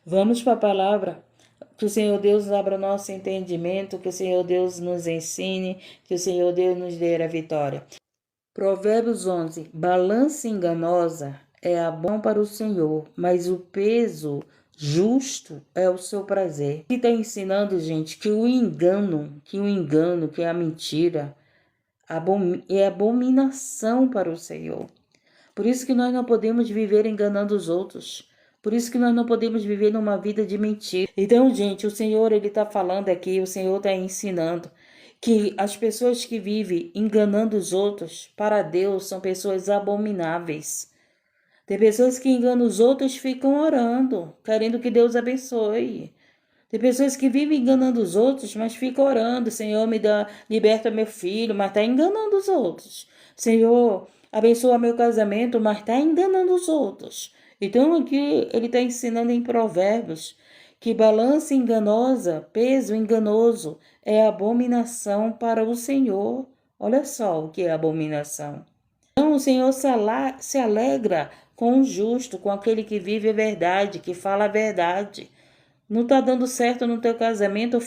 Vamos para a palavra. Que o Senhor Deus abra o nosso entendimento, que o Senhor Deus nos ensine, que o Senhor Deus nos dê a vitória. Provérbios 11. Balança enganosa é bom para o Senhor, mas o peso justo é o seu prazer. E está ensinando, gente, que o engano, que é a mentira, é abominação para o Senhor. Por isso que nós não podemos viver enganando os outros. Por isso que nós não podemos viver numa vida de mentira. Então, gente, o Senhor, Ele está falando aqui, o Senhor está ensinando que as pessoas que vivem enganando os outros, para Deus, são pessoas abomináveis. Tem pessoas que enganam os outros e ficam orando, querendo que Deus abençoe. Tem pessoas que vivem enganando os outros, mas ficam orando. Senhor, liberta meu filho, mas está enganando os outros. Senhor, abençoa meu casamento, mas está enganando os outros. Então aqui ele está ensinando em Provérbios que balança enganosa, peso enganoso, é abominação para o Senhor. Olha só o que é abominação. Então o Senhor se alegra com o justo, com aquele que vive a verdade, que fala a verdade. Não está dando certo no teu casamento,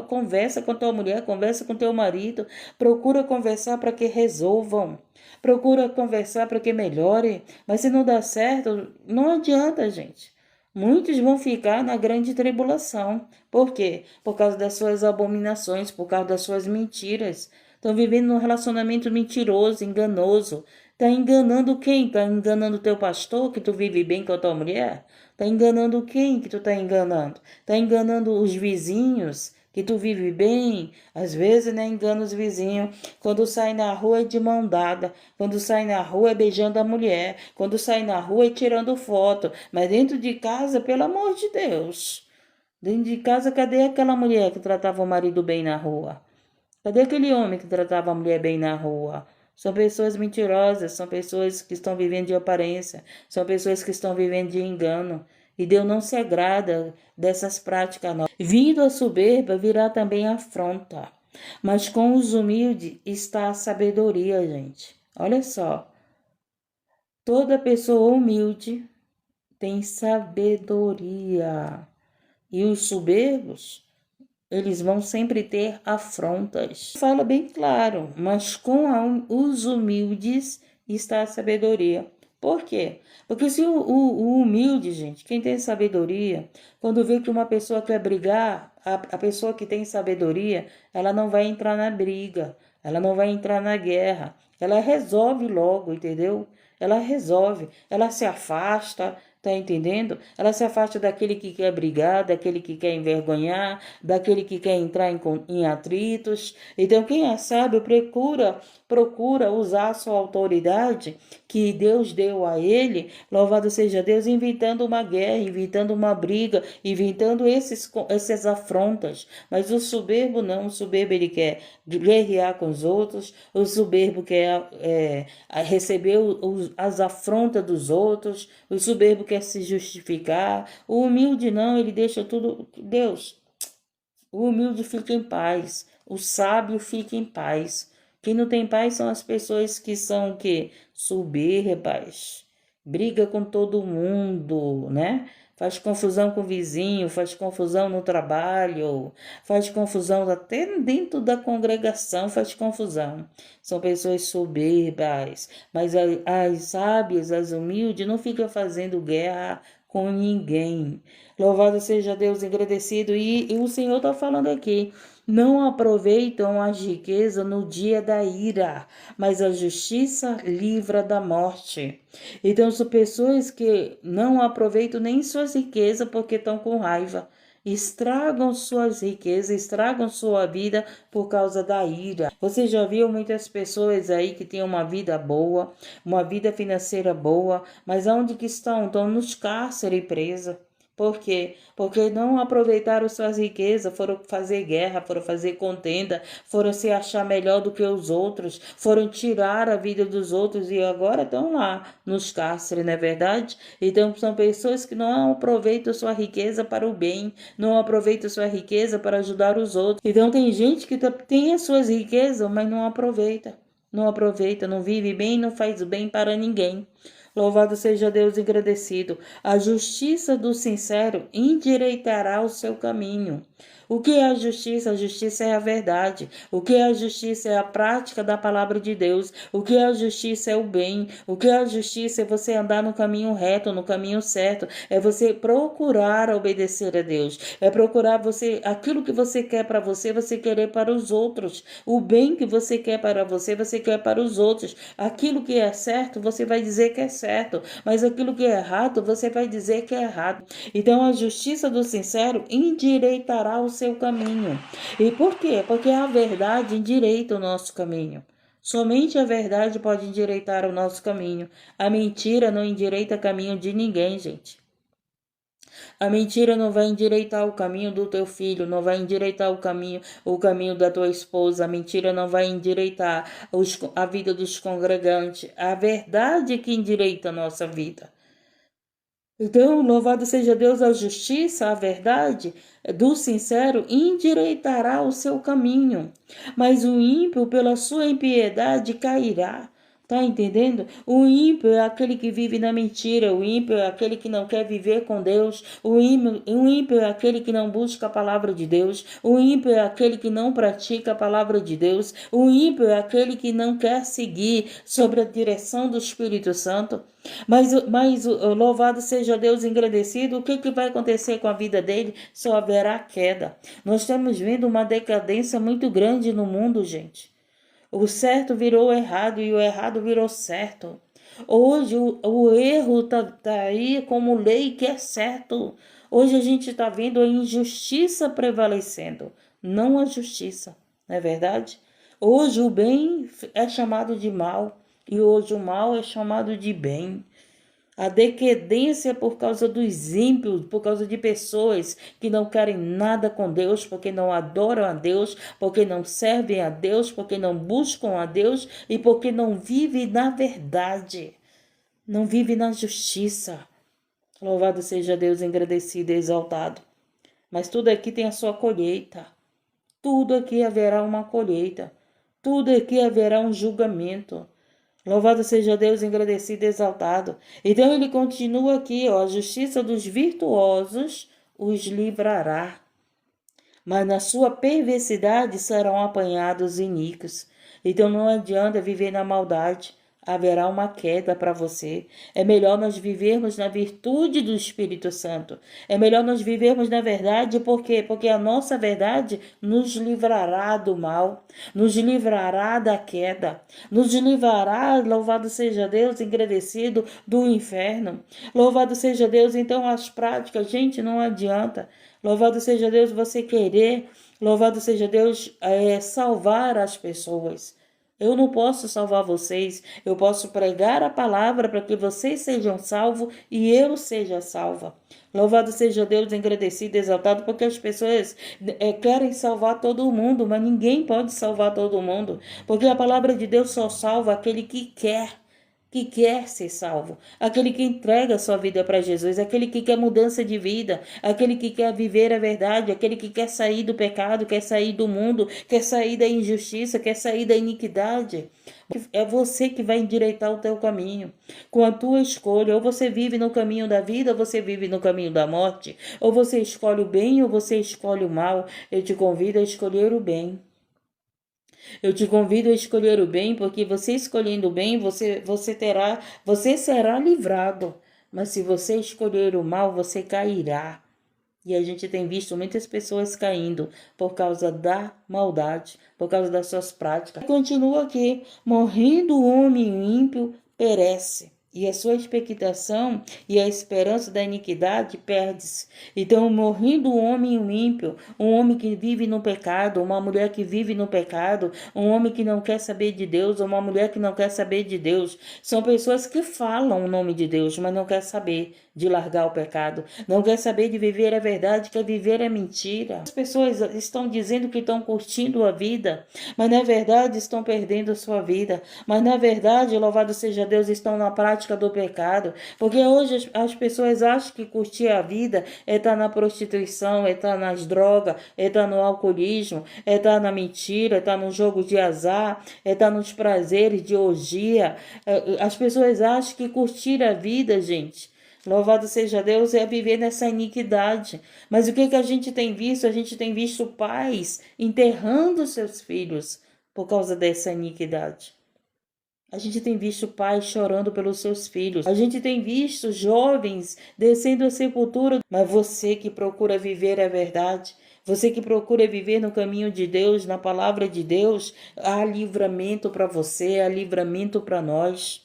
conversa com tua mulher, conversa com teu marido, procura conversar para que resolvam, procura conversar para que melhore, mas se não dá certo, não adianta, gente. Muitos vão ficar na grande tribulação. Por quê? Por causa das suas abominações, por causa das suas mentiras. Estão vivendo num relacionamento mentiroso, enganoso. Está enganando quem? Está enganando teu pastor, que tu vive bem com a tua mulher? Está enganando quem que tu está enganando? Está enganando os vizinhos, que tu vive bem? Às vezes, né, engana os vizinhos. Quando sai na rua é de mão dada. Quando sai na rua é beijando a mulher. Quando sai na rua é tirando foto. Mas dentro de casa, pelo amor de Deus. Dentro de casa, cadê aquela mulher que tratava o marido bem na rua? Cadê aquele homem que tratava a mulher bem na rua? São pessoas mentirosas, são pessoas que estão vivendo de aparência, são pessoas que estão vivendo de engano. E Deus não se agrada dessas práticas não. Vindo a soberba, virá também a afronta. Mas com os humildes está a sabedoria, gente. Olha só. Toda pessoa humilde tem sabedoria. E os soberbos, eles vão sempre ter afrontas. Fala bem claro, mas com os humildes está a sabedoria. Por quê? Porque se o humilde, gente, quem tem sabedoria, quando vê que uma pessoa quer brigar, a pessoa que tem sabedoria, ela não vai entrar na briga, ela não vai entrar na guerra, ela resolve logo, entendeu? Ela resolve, ela se afasta, tá entendendo? Ela se afasta daquele que quer brigar, daquele que quer envergonhar, daquele que quer entrar em atritos. Então, quem é sábio procura usar a sua autoridade que Deus deu a ele, louvado seja Deus, inventando uma guerra, inventando uma briga, inventando essas afrontas. Mas o soberbo não, o soberbo ele quer guerrear com os outros, o soberbo quer receber as afrontas dos outros, o soberbo quer se justificar, o humilde não, ele deixa tudo, Deus, o humilde fica em paz, o sábio fica em paz. Quem não tem paz são as pessoas que são o quê? Soberbas, briga com todo mundo, né? Faz confusão com o vizinho, faz confusão no trabalho, faz confusão até dentro da congregação, faz confusão. São pessoas soberbas, mas as sábias, as humildes, não ficam fazendo guerra com ninguém. Louvado seja Deus, agradecido. E o Senhor está falando aqui. Não aproveitam as riquezas no dia da ira, mas a justiça livra da morte. Então, são pessoas que não aproveitam nem suas riquezas porque estão com raiva. Estragam suas riquezas, estragam sua vida por causa da ira. Você já viu muitas pessoas aí que têm uma vida boa, uma vida financeira boa, mas onde que estão? Estão nos cárceres presas. Por quê? Porque não aproveitaram suas riquezas, foram fazer guerra, foram fazer contenda, foram se achar melhor do que os outros, foram tirar a vida dos outros e agora estão lá nos cárceres, não é verdade? Então são pessoas que não aproveitam sua riqueza para o bem, não aproveitam sua riqueza para ajudar os outros. Então tem gente que tem as suas riquezas, mas não aproveita, não vive bem, não faz o bem para ninguém. Louvado seja Deus engrandecido. A justiça do sincero endireitará o seu caminho. O que é a justiça? A justiça é a verdade. O que é a justiça? É a prática da palavra de Deus. O que é a justiça? É o bem. O que é a justiça? É você andar no caminho reto, no caminho certo. É você procurar obedecer a Deus. É procurar aquilo que você quer para você querer para os outros. O bem que você quer para você quer para os outros. Aquilo que é certo, você vai dizer que é certo. Mas aquilo que é errado, você vai dizer que é errado. Então a justiça do sincero endireitará o seu caminho. E por quê? Porque a verdade endireita o nosso caminho. Somente a verdade pode endireitar o nosso caminho. A mentira não endireita o caminho de ninguém, gente. A mentira não vai endireitar o caminho do teu filho, não vai endireitar o caminho da tua esposa. A mentira não vai endireitar a vida dos congregantes. A verdade que endireita a nossa vida. Então, louvado seja Deus, a justiça, a verdade do sincero endireitará o seu caminho, mas o ímpio, pela sua impiedade, cairá. Tá entendendo? O ímpio é aquele que vive na mentira, o ímpio é aquele que não quer viver com Deus, o ímpio é aquele que não busca a palavra de Deus, o ímpio é aquele que não pratica a palavra de Deus, o ímpio é aquele que não quer seguir sobre a direção do Espírito Santo. Mas louvado seja Deus engrandecido, o que vai acontecer com a vida dele? Só haverá queda. Nós estamos vendo uma decadência muito grande no mundo, gente. O certo virou errado e o errado virou certo. Hoje o erro tá aí como lei que é certo. Hoje a gente está vendo a injustiça prevalecendo, não a justiça, não é verdade? Hoje o bem é chamado de mal e hoje o mal é chamado de bem. A decadência por causa dos ímpios, por causa de pessoas que não querem nada com Deus, porque não adoram a Deus, porque não servem a Deus, porque não buscam a Deus e porque não vivem na verdade, não vivem na justiça. Louvado seja Deus, engrandecido e exaltado. Mas tudo aqui tem a sua colheita. Tudo aqui haverá uma colheita. Tudo aqui haverá um julgamento. Louvado seja Deus, engrandecido e exaltado. Então ele continua aqui, ó, a justiça dos virtuosos os livrará, mas na sua perversidade serão apanhados iníquos. Então não adianta viver na maldade, haverá uma queda para você. É melhor nós vivermos na virtude do Espírito Santo. É melhor nós vivermos na verdade, por quê? Porque a nossa verdade nos livrará do mal, nos livrará da queda, nos livrará, louvado seja Deus, engrandecido, do inferno. Louvado seja Deus, então as práticas, gente, não adianta. Louvado seja Deus você querer, louvado seja Deus salvar as pessoas. Eu não posso salvar vocês, eu posso pregar a palavra para que vocês sejam salvos e eu seja salva. Louvado seja Deus, engrandecido, exaltado, porque as pessoas querem salvar todo mundo, mas ninguém pode salvar todo mundo, porque a palavra de Deus só salva aquele que quer ser salvo, aquele que entrega a sua vida para Jesus, aquele que quer mudança de vida, aquele que quer viver a verdade, aquele que quer sair do pecado, quer sair do mundo, quer sair da injustiça, quer sair da iniquidade. É você que vai endireitar o teu caminho, com a tua escolha. Ou você vive no caminho da vida, ou você vive no caminho da morte, ou você escolhe o bem, ou você escolhe o mal. Eu te convido a escolher o bem. Eu te convido a escolher o bem, porque você escolhendo o bem, você será livrado. Mas se você escolher o mal, você cairá. E a gente tem visto muitas pessoas caindo por causa da maldade, por causa das suas práticas. Continua aqui, morrendo o homem ímpio, perece. E a sua expectação e a esperança da iniquidade perde-se. Então, morrendo o homem ímpio, um homem que vive no pecado, uma mulher que vive no pecado, um homem que não quer saber de Deus, uma mulher que não quer saber de Deus, são pessoas que falam o nome de Deus, mas não quer saber de largar o pecado, não quer saber de viver a verdade, quer viver a mentira. As pessoas estão dizendo que estão curtindo a vida, mas na verdade estão perdendo a sua vida, mas na verdade, louvado seja Deus, estão na prática prática do pecado, porque hoje as pessoas acham que curtir a vida é estar na prostituição, é estar nas drogas, é estar no alcoolismo, é estar na mentira, é estar no jogo de azar, é estar nos prazeres de orgia. As pessoas acham que curtir a vida, gente, louvado seja Deus, é viver nessa iniquidade. Mas o que que a gente tem visto? A gente tem visto pais enterrando seus filhos por causa dessa iniquidade. A gente tem visto pais chorando pelos seus filhos. A gente tem visto jovens descendo a sepultura. Mas você que procura viver a verdade, você que procura viver no caminho de Deus, na palavra de Deus, há livramento para você, há livramento para nós.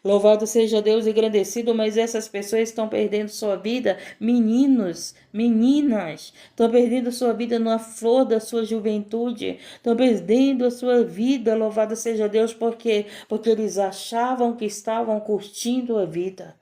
Louvado seja Deus engrandecido, mas essas pessoas estão perdendo sua vida, meninos, meninas, estão perdendo sua vida na flor da sua juventude, estão perdendo a sua vida, louvado seja Deus, porque eles achavam que estavam curtindo a vida.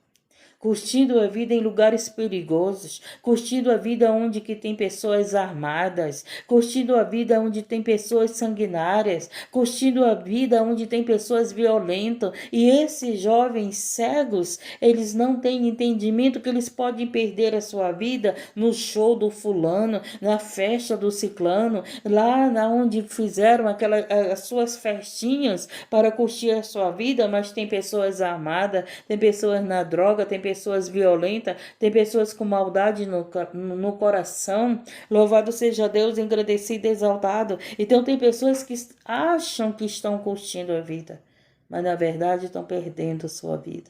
Curtindo a vida em lugares perigosos, curtindo a vida onde que tem pessoas armadas, curtindo a vida onde tem pessoas sanguinárias, curtindo a vida onde tem pessoas violentas. E esses jovens cegos, eles não têm entendimento que eles podem perder a sua vida no show do fulano, na festa do ciclano, lá onde fizeram as suas festinhas para curtir a sua vida, mas tem pessoas armadas, tem pessoas na droga, tem pessoas violentas, tem pessoas com maldade no coração. Louvado seja Deus, engrandecido e exaltado. Então tem pessoas que acham que estão curtindo a vida, mas na verdade estão perdendo sua vida.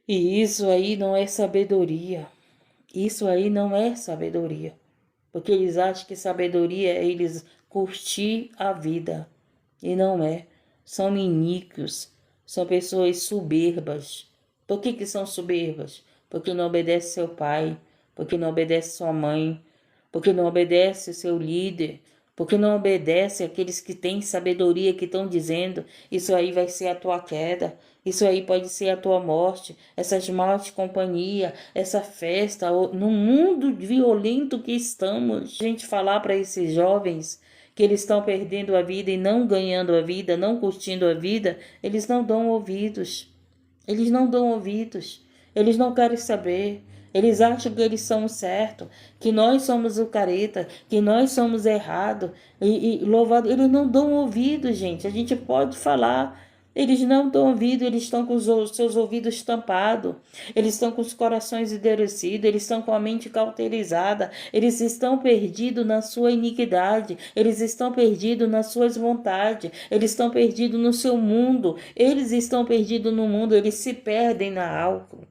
E isso aí não é sabedoria. Isso aí não é sabedoria. Porque eles acham que sabedoria é eles curtir a vida. E não é. São iníquos. São pessoas soberbas. Por que são soberbas? Porque não obedece seu pai, porque não obedece sua mãe, porque não obedece seu líder, porque não obedece aqueles que têm sabedoria, que estão dizendo, isso aí vai ser a tua queda, isso aí pode ser a tua morte, essas maus companhia, essa festa, no mundo violento que estamos. A gente falar para esses jovens que eles estão perdendo a vida e não ganhando a vida, não curtindo a vida, eles não dão ouvidos. Eles não dão ouvidos, eles não querem saber, eles acham que eles são o certo, que nós somos o careta, que nós somos errado, e louvado, eles não dão ouvido, gente, a gente pode falar, eles não dão ouvido, eles estão com os seus ouvidos tampados, eles estão com os corações endurecidos, eles estão com a mente cauterizada, eles estão perdidos na sua iniquidade, eles estão perdidos nas suas vontades, eles estão perdidos no seu mundo, eles estão perdidos no mundo, eles se perdem na álcool,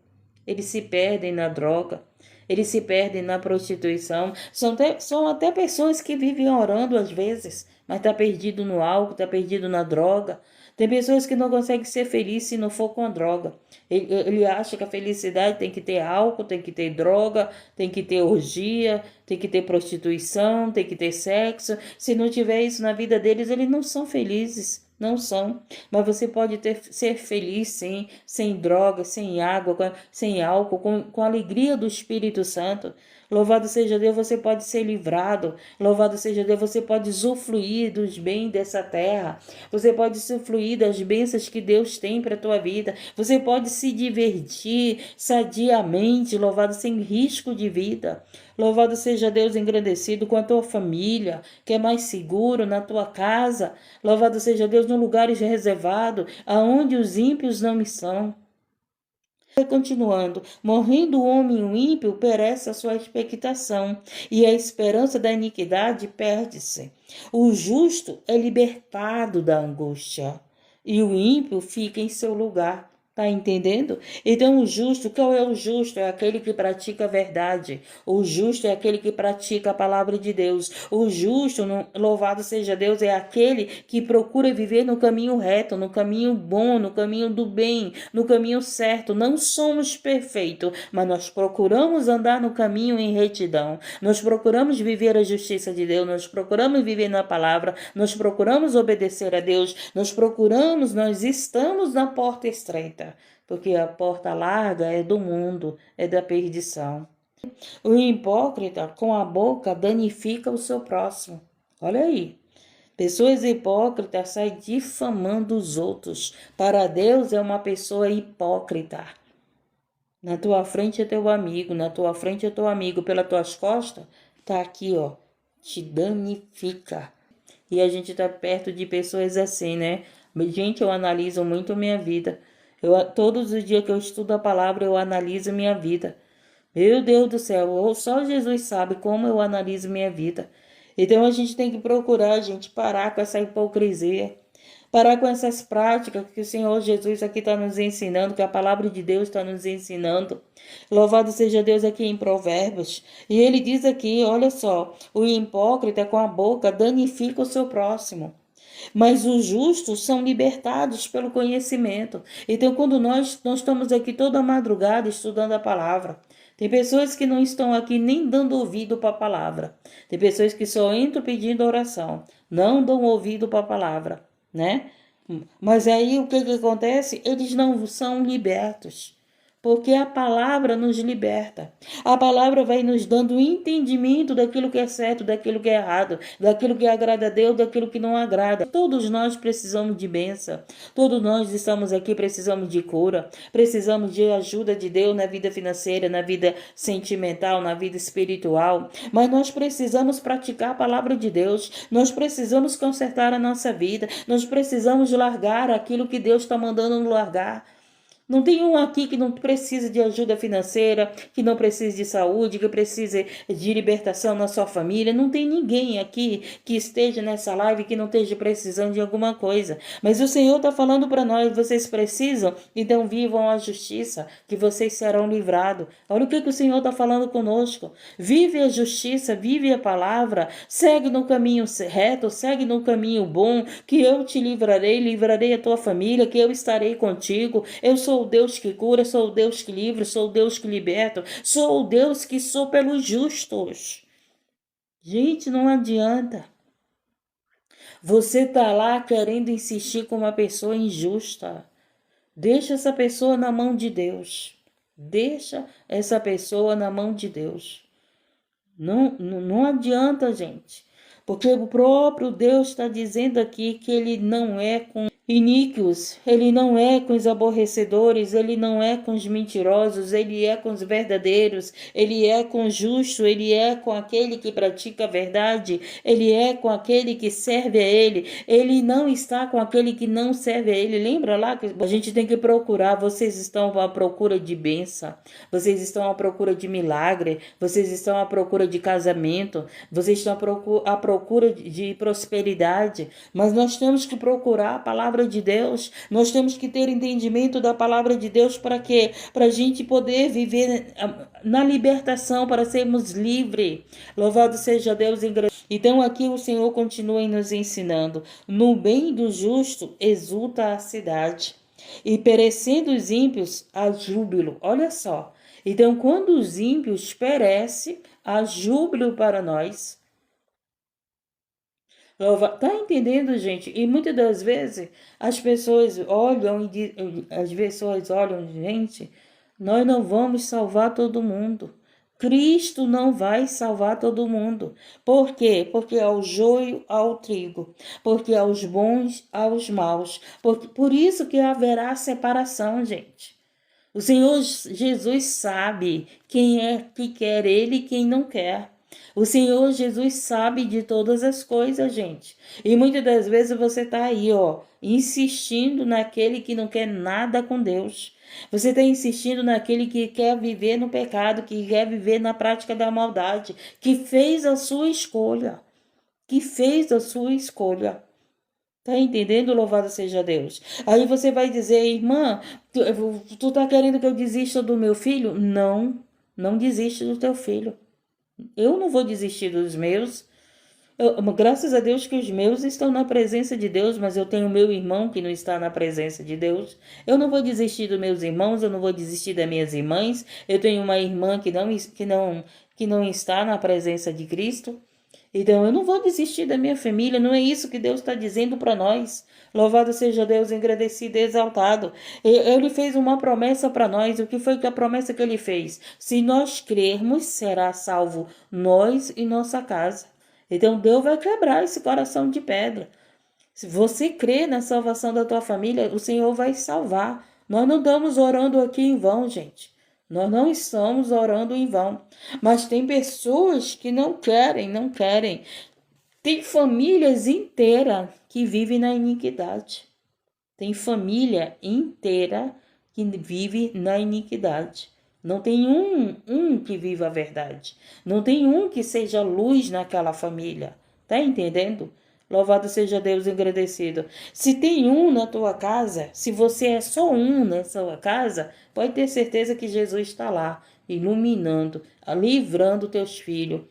eles se perdem na droga, eles se perdem na prostituição. São até pessoas que vivem orando às vezes, mas está perdido no álcool, está perdido na droga. Tem pessoas que não conseguem ser felizes se não for com droga. Ele acha que a felicidade tem que ter álcool, tem que ter droga, tem que ter orgia, tem que ter prostituição, tem que ter sexo. Se não tiver isso na vida deles, eles não são felizes. Não são. Mas você pode ser feliz sem droga, sem água, sem álcool, com a alegria do Espírito Santo. Louvado seja Deus, você pode ser livrado. Louvado seja Deus, você pode usufruir dos bens dessa terra. Você pode usufruir das bênçãos que Deus tem para a tua vida. Você pode se divertir sadiamente, louvado, sem risco de vida. Louvado seja Deus engrandecido com a tua família, que é mais seguro na tua casa. Louvado seja Deus no lugares reservados, aonde os ímpios não estão. Continuando, morrendo o homem o ímpio, perece a sua expectação, e a esperança da iniquidade perde-se. O justo é libertado da angústia, e o ímpio fica em seu lugar. Tá entendendo? Então o justo, qual é o justo? É aquele que pratica a verdade. O justo é aquele que pratica a palavra de Deus. O justo, louvado seja Deus, é aquele que procura viver no caminho reto, no caminho bom, no caminho do bem, no caminho certo. Não somos perfeitos, mas nós procuramos andar no caminho em retidão. Nós procuramos viver a justiça de Deus, nós procuramos viver na palavra, nós procuramos obedecer a Deus, nós estamos na porta estreita. Porque a porta larga é do mundo, é da perdição. O hipócrita, com a boca, danifica o seu próximo. Olha aí. Pessoas hipócritas saem difamando os outros. Para Deus é uma pessoa hipócrita. Na tua frente é teu amigo, na tua frente é teu amigo, pelas tuas costas, tá aqui, ó, te danifica. E a gente tá perto de pessoas assim, né? Gente, eu analiso muito minha vida. Todos os dias que eu estudo a palavra, eu analiso minha vida. Meu Deus do céu, só Jesus sabe como eu analiso minha vida. Então a gente tem que procurar, gente, parar com essa hipocrisia. Parar com essas práticas que o Senhor Jesus aqui está nos ensinando, que a palavra de Deus está nos ensinando. Louvado seja Deus aqui em Provérbios. E ele diz aqui, olha só, o hipócrita com a boca danifica o seu próximo. Mas os justos são libertados pelo conhecimento. Então, quando nós estamos aqui toda madrugada estudando a palavra, tem pessoas que não estão aqui nem dando ouvido para a palavra. Tem pessoas que só entram pedindo oração, não dão ouvido para a palavra, né? Mas aí o que acontece? Eles não são libertos. Porque a palavra nos liberta. A palavra vai nos dando entendimento daquilo que é certo, daquilo que é errado, daquilo que agrada a Deus, daquilo que não agrada. Todos nós precisamos de bênção. Todos nós estamos aqui, precisamos de cura, precisamos de ajuda de Deus na vida financeira, na vida sentimental, na vida espiritual. Mas nós precisamos praticar a palavra de Deus. Nós precisamos consertar a nossa vida. Nós precisamos largar aquilo que Deus está mandando nos largar. Não tem um aqui que não precisa de ajuda financeira, que não precisa de saúde, que precise de libertação na sua família. Não tem ninguém aqui que esteja nessa live que não esteja precisando de alguma coisa. Mas o Senhor está falando para nós, vocês precisam, então vivam a justiça, que vocês serão livrados. Olha o que o Senhor está falando conosco. Vive a justiça, vive a palavra, segue no caminho reto, segue no caminho bom, que eu te livrarei a tua família, que eu estarei contigo. Eu sou o Deus que cura, sou o Deus que livra, sou o Deus que liberta, sou o Deus que sou pelos justos. Gente, não adianta. Você tá lá querendo insistir com uma pessoa injusta. Deixa essa pessoa na mão de Deus. Deixa essa pessoa na mão de Deus. Não adianta, gente. Porque o próprio Deus está dizendo aqui que ele não é com iníquos, ele não é com os aborrecedores, ele não é com os mentirosos, ele é com os verdadeiros, ele é com o justo, ele é com aquele que pratica a verdade, ele é com aquele que serve a ele não está com aquele que não serve a ele. Lembra lá que a gente tem que procurar, vocês estão à procura de bênção, vocês estão à procura de milagre, vocês estão à procura de casamento, vocês estão à procura de prosperidade, mas nós temos que procurar a palavra de Deus, nós temos que ter entendimento da palavra de Deus para quê? Para a gente poder viver na libertação, para sermos livres. Louvado seja Deus. Então aqui o Senhor continua nos ensinando, no bem do justo exulta a cidade, e perecendo os ímpios há júbilo. Olha só, então quando os ímpios perecem, há júbilo para nós. Tá entendendo, gente? E muitas das vezes as pessoas olham gente, nós não vamos salvar todo mundo. Cristo não vai salvar todo mundo. Por quê? Porque ao joio, ao trigo. Porque aos bons, aos maus. Por isso que haverá separação, gente. O Senhor Jesus sabe quem é que quer ele e quem não quer. O Senhor Jesus sabe de todas as coisas, gente. E muitas das vezes você está aí, ó, insistindo naquele que não quer nada com Deus. Você está insistindo naquele que quer viver no pecado, que quer viver na prática da maldade, que fez a sua escolha. Que fez a sua escolha. Tá entendendo? Louvado seja Deus. Aí você vai dizer, irmã, tu tá querendo que eu desista do meu filho? Não, não desiste do teu filho. Eu não vou desistir dos meus. Graças a Deus que os meus estão na presença de Deus, mas eu tenho meu irmão que não está na presença de Deus. Eu não vou desistir dos meus irmãos, eu não vou desistir das minhas irmãs. Eu tenho uma irmã que não está na presença de Cristo. Então eu não vou desistir da minha família, não é isso que Deus está dizendo para nós. Louvado seja Deus, engrandecido e exaltado. Ele fez uma promessa para nós. O que foi a promessa que ele fez? Se nós crermos, será salvo nós e nossa casa. Então Deus vai quebrar esse coração de pedra. Se você crê na salvação da tua família, o Senhor vai salvar. Nós não estamos orando aqui em vão, gente. Nós não estamos orando em vão. Mas tem pessoas que não querem, não querem. Tem famílias inteiras que vivem na iniquidade. Tem família inteira que vive na iniquidade. Não tem um que viva a verdade. Não tem um que seja luz naquela família. Tá entendendo? Louvado seja Deus engrandecido. Se tem um na tua casa, se você é só um na sua casa, pode ter certeza que Jesus está lá, iluminando, livrando teus filhos,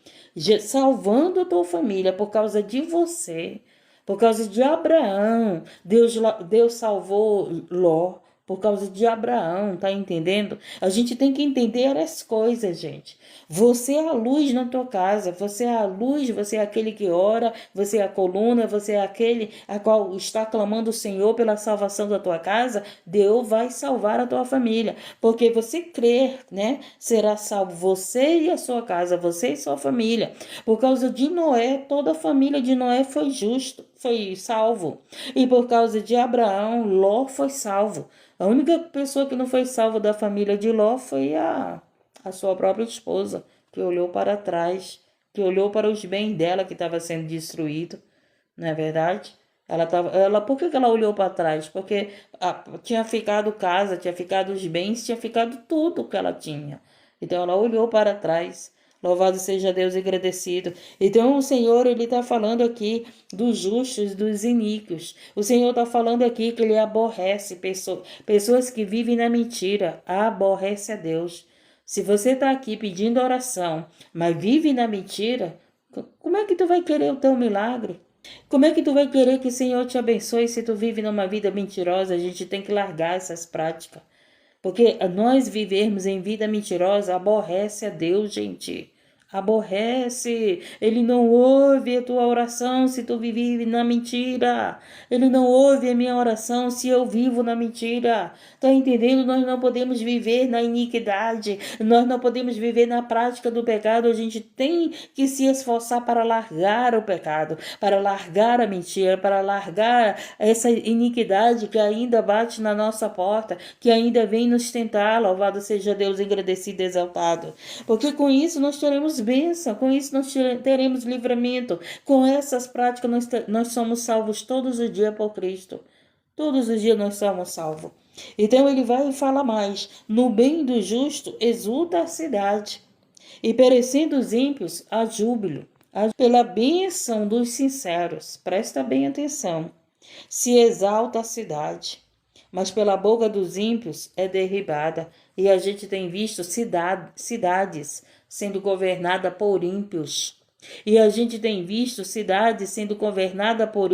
salvando a tua família por causa de você. Por causa de Abraão, Deus salvou Ló. Por causa de Abraão, tá entendendo? A gente tem que entender as coisas, gente. Você é a luz na tua casa, você é a luz, você é aquele que ora, você é a coluna, você é aquele a qual está clamando o Senhor pela salvação da tua casa. Deus vai salvar a tua família, porque você crer, né? Será salvo você e a sua casa, você e sua família. Por causa de Noé, toda a família de Noé foi salvo. E por causa de Abraão, Ló foi salvo. A única pessoa que não foi salva da família de Ló foi a sua própria esposa, que olhou para trás, que olhou para os bens dela que estava sendo destruído, não é verdade? Por que ela olhou para trás? Porque tinha ficado casa, tinha ficado os bens, tinha ficado tudo que ela tinha. Então ela olhou para trás. Louvado seja Deus e agradecido. Então o Senhor, ele está falando aqui dos justos, dos iníquos. O Senhor está falando aqui que ele aborrece pessoas que vivem na mentira, aborrece a Deus. Se você está aqui pedindo oração, mas vive na mentira, como é que tu vai querer o teu milagre? Como é que tu vai querer que o Senhor te abençoe se tu vive numa vida mentirosa? A gente tem que largar essas práticas. Porque nós vivermos em vida mentirosa aborrece a Deus, gente. Aborrece. Ele não ouve a tua oração se tu vive na mentira. Ele não ouve a minha oração se eu vivo na mentira. Tá entendendo? Nós não podemos viver na iniquidade. Nós não podemos viver na prática do pecado. A gente tem que se esforçar para largar o pecado, para largar a mentira, para largar essa iniquidade que ainda bate na nossa porta, que ainda vem nos tentar. Louvado seja Deus, agradecido e exaltado. Porque com isso nós teremos bênção, com isso nós teremos livramento. Com essas práticas nós somos salvos todos os dias por Cristo. Todos os dias nós somos salvos. Então ele vai e fala mais. No bem do justo exulta a cidade, e perecendo os ímpios há júbilo. Pela bênção dos sinceros, presta bem atenção, se exalta a cidade, mas pela boca dos ímpios é derribada. E a gente tem visto cidades sendo governadas por ímpios. E a gente tem visto cidades sendo governadas por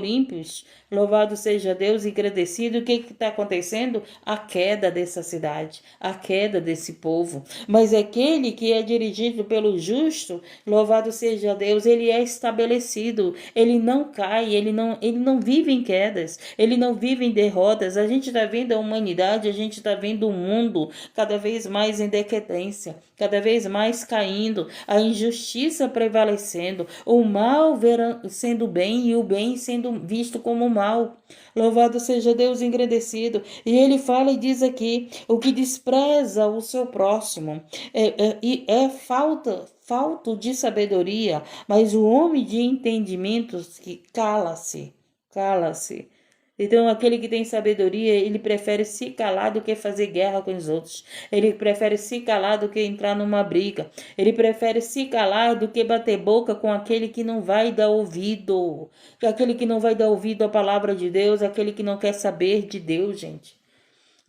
ímpios. Louvado seja Deus e agradecido. O que está acontecendo? A queda dessa cidade, a queda desse povo. Mas aquele que é dirigido pelo justo, louvado seja Deus, ele é estabelecido, ele não cai, ele não vive em quedas, ele não vive em derrotas. A gente está vendo a humanidade, a gente está vendo o mundo cada vez mais em decadência, cada vez mais caindo, a injustiça prevalecendo, o mal sendo bem e o bem sendo visto como mal. Louvado seja Deus engrandecido. E ele fala e diz aqui, o que despreza o seu próximo é falto de sabedoria, mas o homem de entendimentos que cala-se. Então, aquele que tem sabedoria, ele prefere se calar do que fazer guerra com os outros. Ele prefere se calar do que entrar numa briga. Ele prefere se calar do que bater boca com aquele que não vai dar ouvido. Aquele que não vai dar ouvido à palavra de Deus, aquele que não quer saber de Deus, gente.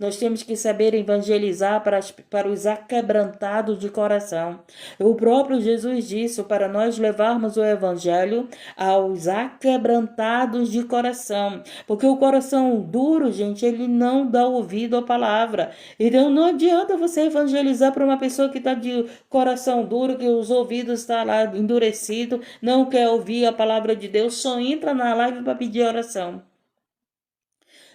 Nós temos que saber evangelizar para os aquebrantados de coração. O próprio Jesus disse para nós levarmos o evangelho aos aquebrantados de coração. Porque o coração duro, gente, ele não dá ouvido à palavra. Então não adianta você evangelizar para uma pessoa que está de coração duro, que os ouvidos estão lá endurecidos, não quer ouvir a palavra de Deus, só entra na live para pedir oração.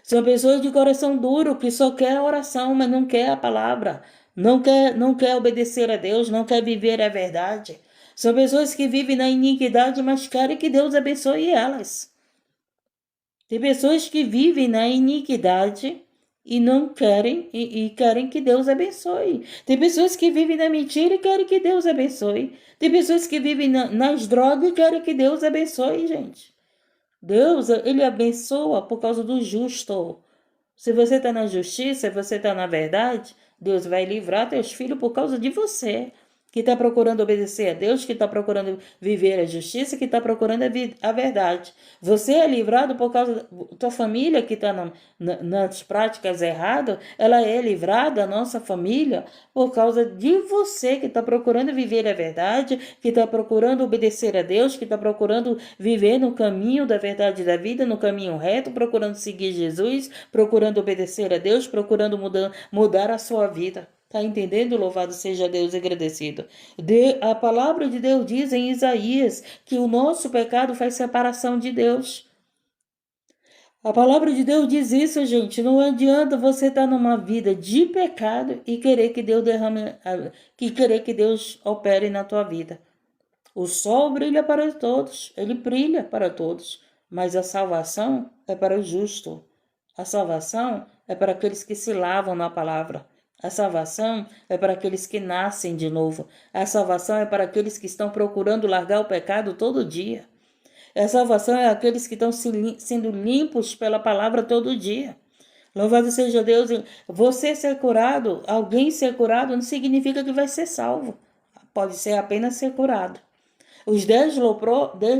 São pessoas de coração duro que só quer a oração, mas não quer a palavra. Não quer obedecer a Deus, não quer viver a verdade. São pessoas que vivem na iniquidade, mas querem que Deus abençoe elas. Tem pessoas que vivem na iniquidade e não querem e querem que Deus abençoe. Tem pessoas que vivem na mentira e querem que Deus abençoe. Tem pessoas que vivem nas drogas e querem que Deus abençoe, gente. Deus, ele abençoa por causa do justo. Se você está na justiça, se você está na verdade, Deus vai livrar teus filhos por causa de você, que está procurando obedecer a Deus, que está procurando viver a justiça, que está procurando a verdade. Você é livrado por causa da tua família que está nas práticas erradas, ela é livrada, a nossa família, por causa de você que está procurando viver a verdade, que está procurando obedecer a Deus, que está procurando viver no caminho da verdade e da vida, no caminho reto, procurando seguir Jesus, procurando obedecer a Deus, procurando mudar a sua vida. Tá entendendo? Louvado seja Deus e agradecido. A palavra de Deus diz em Isaías que o nosso pecado faz separação de Deus. A palavra de Deus diz isso, gente. Não adianta você estar numa vida de pecado e querer que Deus querer que Deus opere na tua vida. O sol brilha para todos, ele brilha para todos, mas a salvação é para o justo. A salvação é para aqueles que se lavam na palavra. A salvação é para aqueles que nascem de novo. A salvação é para aqueles que estão procurando largar o pecado todo dia. A salvação é aqueles que estão sendo limpos pela palavra todo dia. Louvado seja Deus. Você ser curado, alguém ser curado, não significa que vai ser salvo. Pode ser apenas ser curado. Os 10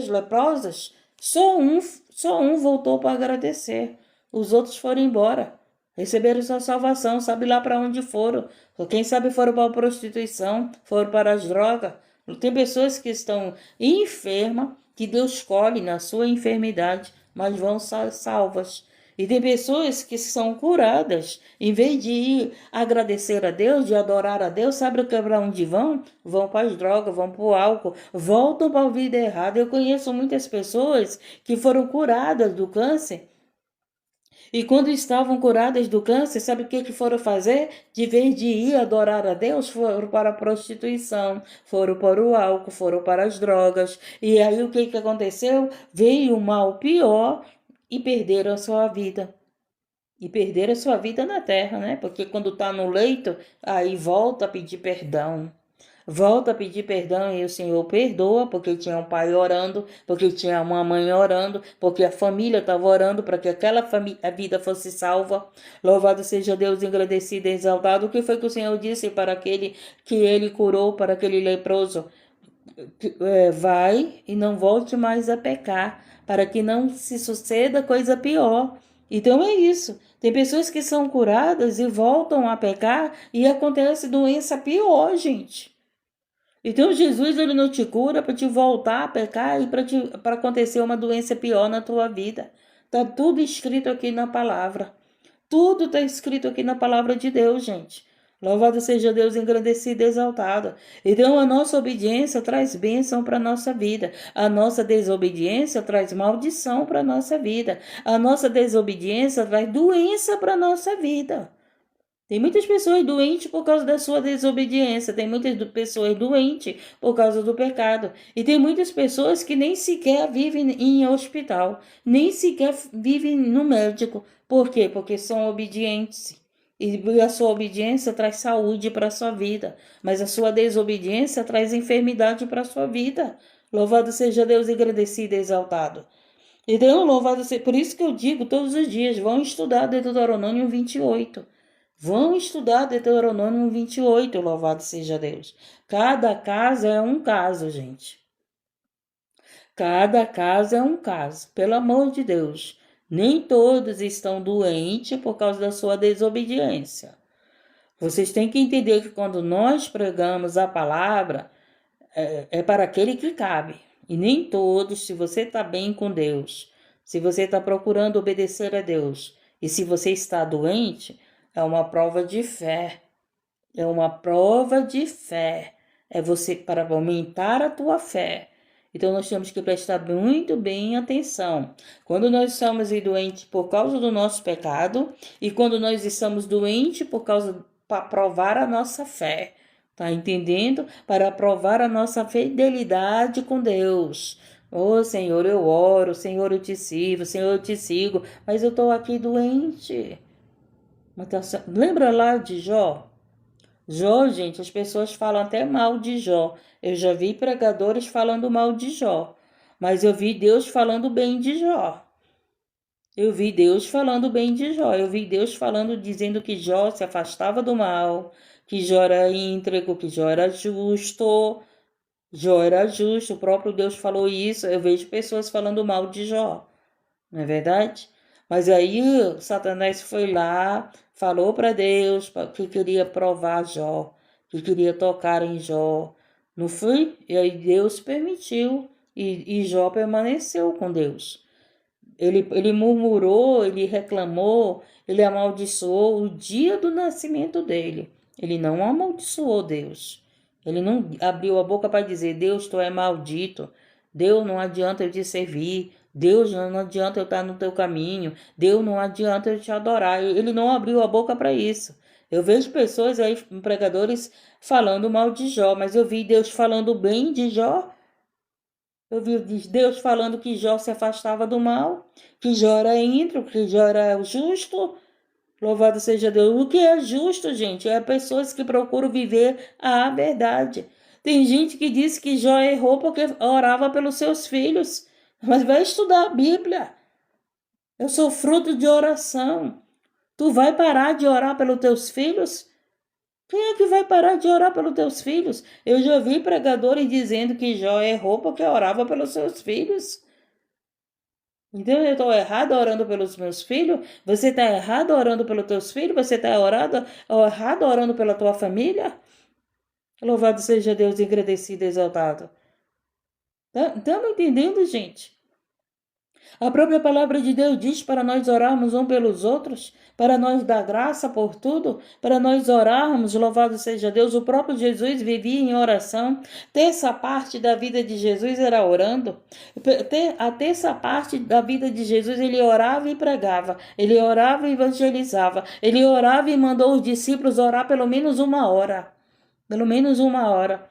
leprosos, só um voltou para agradecer. Os outros foram embora. Receberam sua salvação, sabe lá para onde foram. Quem sabe foram para a prostituição, foram para as drogas. Tem pessoas que estão enfermas, que Deus escolhe na sua enfermidade, mas vão salvas. E tem pessoas que são curadas, em vez de ir agradecer a Deus, de adorar a Deus, sabe para onde vão? Vão para as drogas, vão para o álcool, voltam para a vida errada. Eu conheço muitas pessoas que foram curadas do câncer. E quando estavam curadas do câncer, sabe o que foram fazer? De vez de ir adorar a Deus, foram para a prostituição, foram para o álcool, foram para as drogas. E aí o que aconteceu? Veio o mal pior e perderam a sua vida. E perderam a sua vida na terra, né? Porque quando está no leito, aí volta a pedir perdão. Volta a pedir perdão e o Senhor perdoa, porque tinha um pai orando, porque tinha uma mãe orando, porque a família estava orando para que aquela a vida fosse salva. Louvado seja Deus, engrandecido e exaltado. O que foi que o Senhor disse para aquele que ele curou, para aquele leproso? Vai e não volte mais a pecar, para que não se suceda coisa pior. Então é isso. Tem pessoas que são curadas e voltam a pecar e acontece doença pior, gente. Então Jesus ele não te cura para te voltar a pecar e para acontecer uma doença pior na tua vida. Tá tudo escrito aqui na palavra. Tudo está escrito aqui na palavra de Deus, gente. Louvado seja Deus, engrandecido e exaltado. Então a nossa obediência traz bênção para a nossa vida. A nossa desobediência traz maldição para a nossa vida. A nossa desobediência traz doença para a nossa vida. Tem muitas pessoas doentes por causa da sua desobediência. Tem muitas pessoas doentes por causa do pecado. E tem muitas pessoas que nem sequer vivem em hospital, nem sequer vivem no médico. Por quê? Porque são obedientes. E a sua obediência traz saúde para a sua vida. Mas a sua desobediência traz enfermidade para a sua vida. Louvado seja Deus, engrandecido e exaltado. Então, louvado seja. Por isso que eu digo todos os dias, vão estudar Deuteronômio 28. Vão estudar Deuteronômio 28, louvado seja Deus. Cada caso é um caso, gente. Cada caso é um caso, pelo amor de Deus. Nem todos estão doentes por causa da sua desobediência. Vocês têm que entender que quando nós pregamos a palavra, é para aquele que cabe. E nem todos, se você está bem com Deus, se você está procurando obedecer a Deus, e se você está doente, é uma prova de fé. É uma prova de fé. É você para aumentar a tua fé. Então nós temos que prestar muito bem atenção. Quando nós estamos doentes por causa do nosso pecado e quando nós estamos doentes por causa para provar a nossa fé. Tá entendendo? Para provar a nossa fidelidade com Deus. Ô Senhor, eu oro, Senhor, eu te sirvo, Senhor, eu te sigo, mas eu estou aqui doente. Lembra lá de Jó? Jó, gente, as pessoas falam até mal de Jó. Eu já vi pregadores falando mal de Jó, mas eu vi Deus falando bem de Jó. Eu vi Deus falando bem de Jó. Eu vi Deus falando, dizendo que Jó se afastava do mal, que Jó era íntegro, que Jó era justo. Jó era justo, o próprio Deus falou isso. Eu vejo pessoas falando mal de Jó, não é verdade? Mas aí Satanás foi lá, falou para Deus que queria provar Jó, que queria tocar em Jó. Não foi? E aí Deus permitiu e Jó permaneceu com Deus. Ele murmurou, ele reclamou, ele amaldiçoou o dia do nascimento dele. Ele não amaldiçoou Deus. Ele não abriu a boca para dizer: Deus, tu é maldito. Deus, não adianta eu te servir. Deus, não adianta eu estar no teu caminho. Deus, não adianta eu te adorar. Ele não abriu a boca para isso. Eu vejo pessoas aí, pregadores, falando mal de Jó, mas eu vi Deus falando bem de Jó. Eu vi Deus falando que Jó se afastava do mal, que Jó era íntegro, que Jó era justo. Louvado seja Deus. O que é justo, gente? É pessoas que procuram viver a verdade. Tem gente que diz que Jó errou porque orava pelos seus filhos. Mas vai estudar a Bíblia. Eu sou fruto de oração. Tu vai parar de orar pelos teus filhos? Quem é que vai parar de orar pelos teus filhos? Eu já vi pregadores dizendo que Jó errou porque orava pelos seus filhos. Então eu estou errado orando pelos meus filhos? Você está errado orando pelos teus filhos? Você está errado orando pela tua família? Louvado seja Deus, agradecido e exaltado. Estamos entendendo, gente? A própria palavra de Deus diz para nós orarmos uns pelos outros, para nós dar graça por tudo, para nós orarmos, louvado seja Deus. O próprio Jesus vivia em oração. Terça parte da vida de Jesus era orando. A terça parte da vida de Jesus, ele orava e pregava, ele orava e evangelizava, ele orava e mandou os discípulos orar pelo menos 1 hora. Pelo menos 1 hora.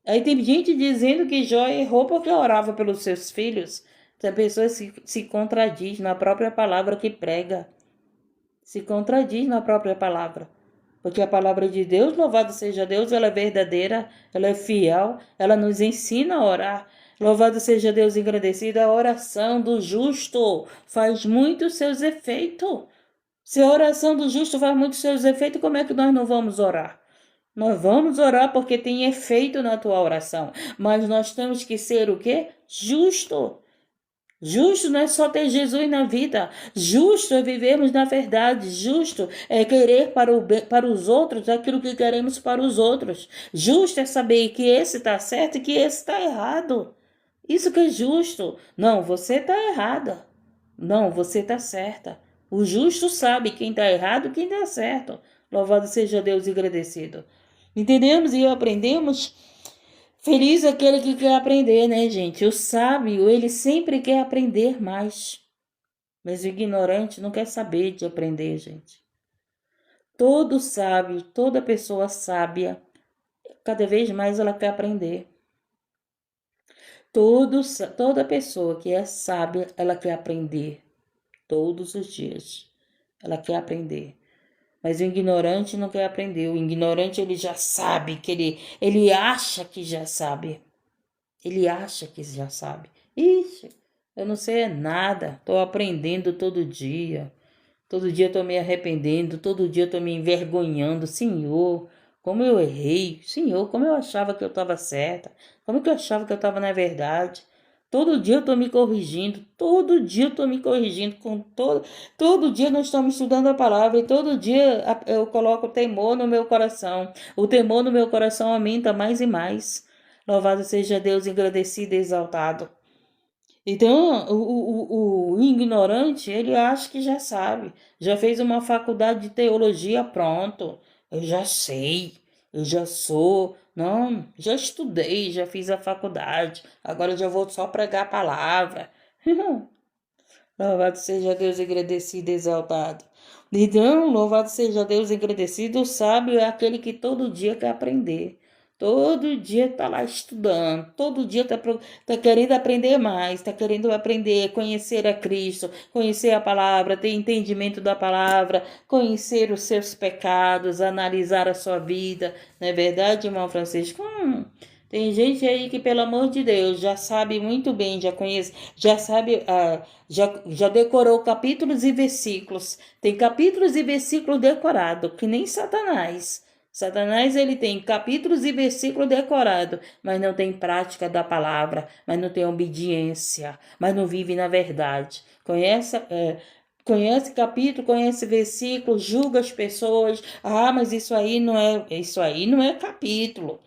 Aí tem gente dizendo que Jó errou porque orava pelos seus filhos. A pessoa se contradiz na própria palavra que prega. Se contradiz na própria palavra. Porque a palavra de Deus, louvado seja Deus, ela é verdadeira, ela é fiel, ela nos ensina a orar. Louvado seja Deus, engrandecido. A oração do justo faz muito seus efeitos. Se a oração do justo faz muito seus efeitos, como é que nós não vamos orar? Nós vamos orar porque tem efeito na tua oração. Mas nós temos que ser o quê? Justo. Justo não é só ter Jesus na vida. Justo é vivermos na verdade. Justo é querer para os outros aquilo que queremos para os outros. Justo é saber que esse está certo e que esse está errado. Isso que é justo. Não, você está errada. Não, você está certa. O justo sabe quem está errado e quem está certo. Louvado seja Deus e agradecido. Entendemos e aprendemos? Feliz aquele que quer aprender, né, gente? O sábio, ele sempre quer aprender mais. Mas o ignorante não quer saber de aprender, gente. Todo sábio, toda pessoa sábia, cada vez mais ela quer aprender. Toda pessoa que é sábia, ela quer aprender. Todos os dias. Ela quer aprender. Mas o ignorante não quer aprender. O ignorante, ele já sabe, ele acha que já sabe. Ele acha que já sabe. Ixi, eu não sei nada. Estou aprendendo todo dia. Todo dia estou me arrependendo. Todo dia estou me envergonhando. Senhor, como eu errei. Senhor, como eu achava que eu estava certa. Como que eu achava que eu estava na verdade. Todo dia eu estou me corrigindo. Todo dia eu estou me corrigindo. Todo dia nós estamos estudando a palavra. E todo dia eu coloco temor no meu coração. O temor no meu coração aumenta mais e mais. Louvado seja Deus, engrandecido e exaltado. Então, o ignorante, ele acha que já sabe. Já fez uma faculdade de teologia, pronto. Eu já sei, eu já sou. Não, já estudei, já fiz a faculdade. Agora eu já vou só pregar a palavra. Louvado seja Deus, agradecido e exaltado. Então, louvado seja Deus, agradecido. O sábio é aquele que todo dia quer aprender. Todo dia está lá estudando, todo dia tá querendo aprender mais, está querendo aprender, conhecer a Cristo, conhecer a palavra, ter entendimento da palavra, conhecer os seus pecados, analisar a sua vida. Não é verdade, irmão Francisco? Tem gente aí que, pelo amor de Deus, já sabe muito bem, já conhece, já sabe, já decorou capítulos e versículos. Tem capítulos e versículos decorados, que nem Satanás. Satanás, ele tem capítulos e versículos decorados, mas não tem prática da palavra, mas não tem obediência, mas não vive na verdade. Conhece capítulo, conhece versículo, julga as pessoas. Mas isso aí não é capítulo.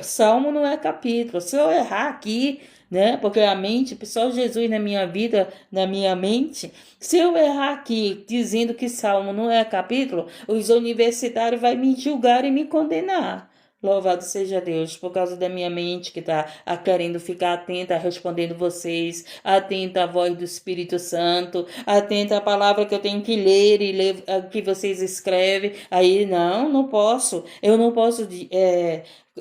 Salmo não é capítulo. Se eu errar aqui, né? Porque a mente, só Jesus na minha vida, na minha mente, se eu errar aqui dizendo que Salmo não é capítulo, os universitários vão me julgar e me condenar. Louvado seja Deus, por causa da minha mente que está querendo ficar atenta, respondendo vocês, atenta à voz do Espírito Santo, atenta à palavra que eu tenho que ler e ler que vocês escrevem. Aí, não posso. Eu não posso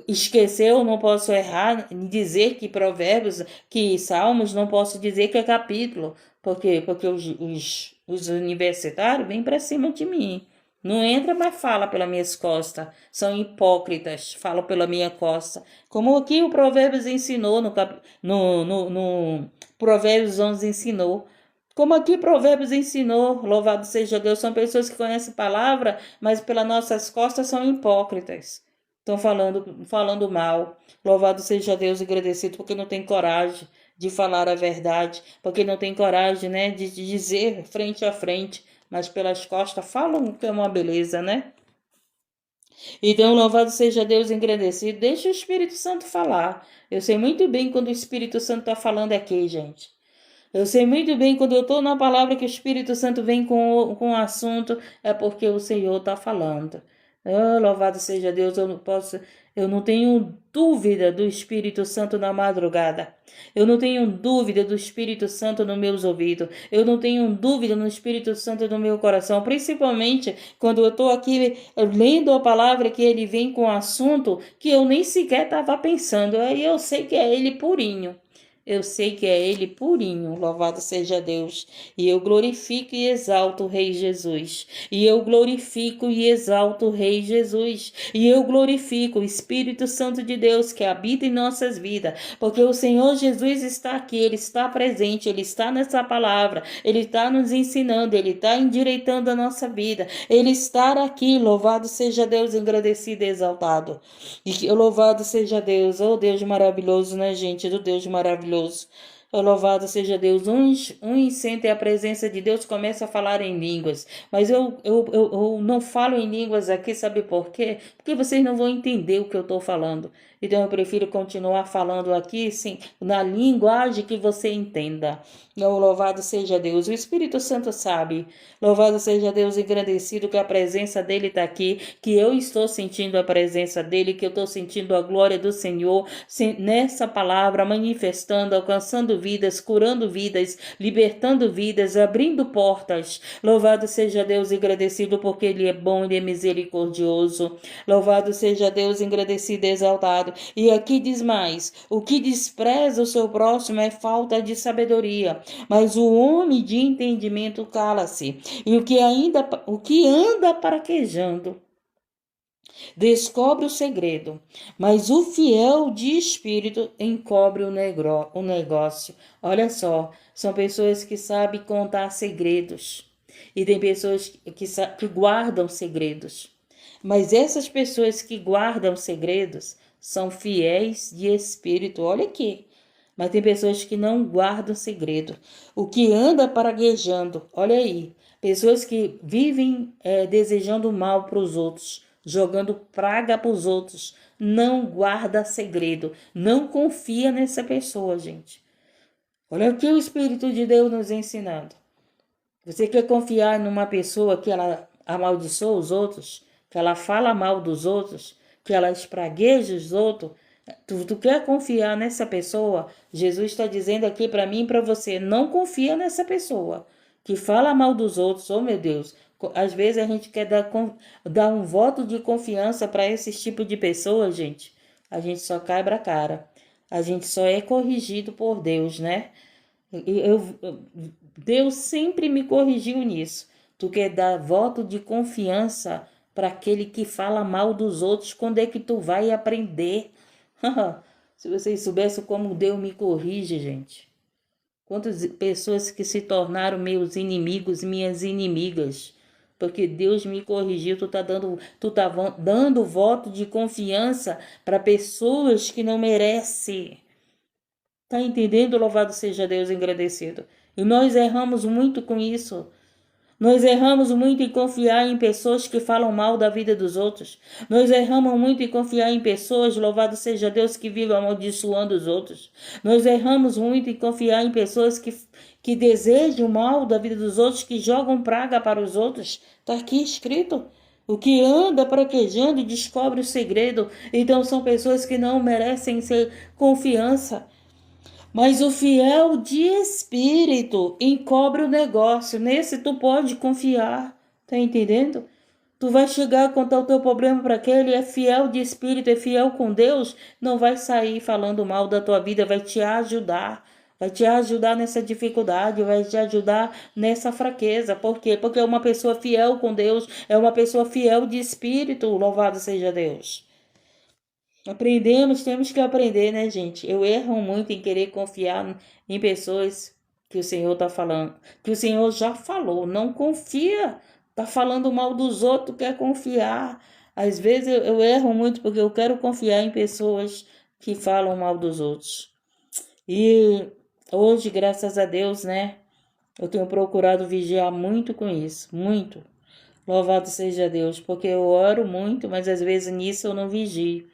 esquecer, eu não posso errar em dizer que Provérbios, que Salmos, não posso dizer que é capítulo. Por quê? Porque os universitários vêm para cima de mim. Não entra, mas fala pelas minhas costas. São hipócritas, falam pela minha costa. Como aqui o Provérbios ensinou, no Provérbios 11 ensinou. Como aqui Provérbios ensinou, louvado seja Deus, são pessoas que conhecem a palavra, mas pelas nossas costas são hipócritas. Estão falando mal. Louvado seja Deus e agradecido porque não tem coragem de falar a verdade, porque não tem coragem, né, de dizer frente a frente, mas pelas costas falam que é uma beleza, né? Então, louvado seja Deus engrandecido. Deixa o Espírito Santo falar. Eu sei muito bem quando o Espírito Santo está falando aqui, gente. Eu sei muito bem quando eu estou na palavra que o Espírito Santo vem com o assunto, é porque o Senhor está falando. Louvado seja Deus, eu não tenho dúvida do Espírito Santo na madrugada. Eu não tenho dúvida do Espírito Santo nos meus ouvidos. Eu não tenho dúvida no Espírito Santo no meu coração, principalmente quando eu estou aqui lendo a palavra que ele vem com um assunto que eu nem sequer estava pensando. Aí eu sei que é ele purinho. Eu sei que é ele purinho, louvado seja Deus. E eu glorifico e exalto o Rei Jesus. E eu glorifico e exalto o Rei Jesus. E eu glorifico o Espírito Santo de Deus que habita em nossas vidas. Porque o Senhor Jesus está aqui, Ele está presente, Ele está nessa palavra. Ele está nos ensinando, Ele está endireitando a nossa vida. Ele está aqui, louvado seja Deus, engrandecido e exaltado. E louvado seja Deus, oh Deus maravilhoso, né, gente? Do Deus maravilhoso. Oh, louvado seja Deus. Uns sentem a presença de Deus, começa a falar em línguas. Mas eu não falo em línguas aqui, sabe por quê? Porque vocês não vão entender o que eu estou falando. Então eu prefiro continuar falando aqui, sim, na linguagem que você entenda. Oh, louvado seja Deus. O Espírito Santo sabe. Louvado seja Deus engrandecido que a presença dele está aqui, que eu estou sentindo a presença dele, que eu estou sentindo a glória do Senhor nessa palavra, manifestando, alcançando vidas, curando vidas, libertando vidas, abrindo portas. Louvado seja Deus engrandecido porque ele é bom, ele é misericordioso. Louvado seja Deus engrandecido e exaltado. E aqui diz mais: o que despreza o seu próximo é falta de sabedoria, mas o homem de entendimento cala-se. E o que anda paraquejando descobre o segredo, mas o fiel de espírito encobre o negócio. Olha só, são pessoas que sabem contar segredos. E tem pessoas que guardam segredos. Mas essas pessoas que guardam segredos são fiéis de espírito. Olha aqui. Mas tem pessoas que não guardam segredo. O que anda praguejando, olha aí. Pessoas que vivem desejando mal para os outros, jogando praga para os outros. Não guarda segredo. Não confia nessa pessoa, gente. Olha o que o Espírito de Deus nos ensinando. Você quer confiar numa pessoa que ela amaldiçoa os outros, que ela fala mal dos outros, que ela espragueja os outros? Tu quer confiar nessa pessoa? Jesus está dizendo aqui para mim e para você, não confia nessa pessoa que fala mal dos outros. Oh, meu Deus, às vezes a gente quer dar um voto de confiança para esse tipo de pessoa, gente. a gente só quebra a cara. A gente só é corrigido por Deus, né? Deus sempre me corrigiu nisso. Tu quer dar voto de confiança para aquele que fala mal dos outros, quando é que tu vai aprender? Se vocês soubessem como Deus me corrige, gente. Quantas pessoas que se tornaram meus inimigos, minhas inimigas, porque Deus me corrigiu. Tu tá dando voto de confiança para pessoas que não merecem. Tá entendendo? Louvado seja Deus, engrandecido. E nós erramos muito com isso. Nós erramos muito em confiar em pessoas que falam mal da vida dos outros. Nós erramos muito em confiar em pessoas, louvado seja Deus, que vivem amaldiçoando os outros. Nós erramos muito em confiar em pessoas que desejam mal da vida dos outros, que jogam praga para os outros. Está aqui escrito. O que anda praquejando descobre o segredo. Então são pessoas que não merecem ser confiança. Mas o fiel de espírito encobre o negócio. Nesse tu pode confiar. Tá entendendo? Tu vai chegar a contar o teu problema para aquele, é fiel de espírito, é fiel com Deus, não vai sair falando mal da tua vida, vai te ajudar. Vai te ajudar nessa dificuldade, vai te ajudar nessa fraqueza. Por quê? Porque é uma pessoa fiel com Deus, é uma pessoa fiel de espírito, louvado seja Deus. Aprendemos, temos que aprender, né, gente? Eu erro muito em querer confiar em pessoas que o Senhor está falando, que o Senhor já falou. Não confia, tá falando mal dos outros, quer confiar. Às vezes eu erro muito porque eu quero confiar em pessoas que falam mal dos outros. E hoje, graças a Deus, né, eu tenho procurado vigiar muito com isso, muito. Louvado seja Deus, porque eu oro muito, mas às vezes nisso eu não vigio.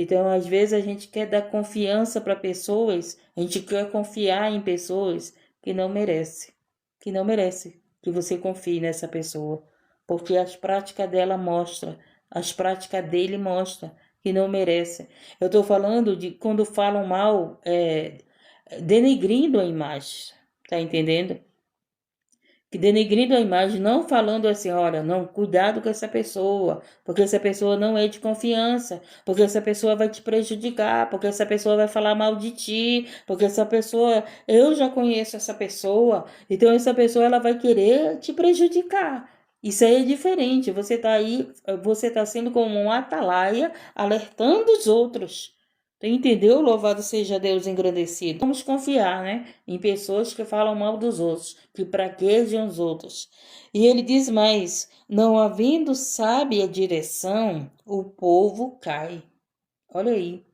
Então, às vezes, a gente quer dar confiança para pessoas, a gente quer confiar em pessoas que não merece que você confie nessa pessoa, porque as práticas dela mostram, as práticas dele mostram que não merece. Eu estou falando de quando falam mal, denegrindo a imagem, tá entendendo? Que denegrindo a imagem, não falando assim, olha, não, cuidado com essa pessoa, porque essa pessoa não é de confiança, porque essa pessoa vai te prejudicar, porque essa pessoa vai falar mal de ti, porque essa pessoa, eu já conheço essa pessoa, então essa pessoa ela vai querer te prejudicar. Isso aí é diferente, você tá aí, você tá sendo como um atalaia, alertando os outros. Entendeu? Louvado seja Deus engrandecido. Vamos confiar, né, em pessoas que falam mal dos outros, que praguejam os outros. E ele diz mais: não havendo sábia direção, o povo cai. Olha aí.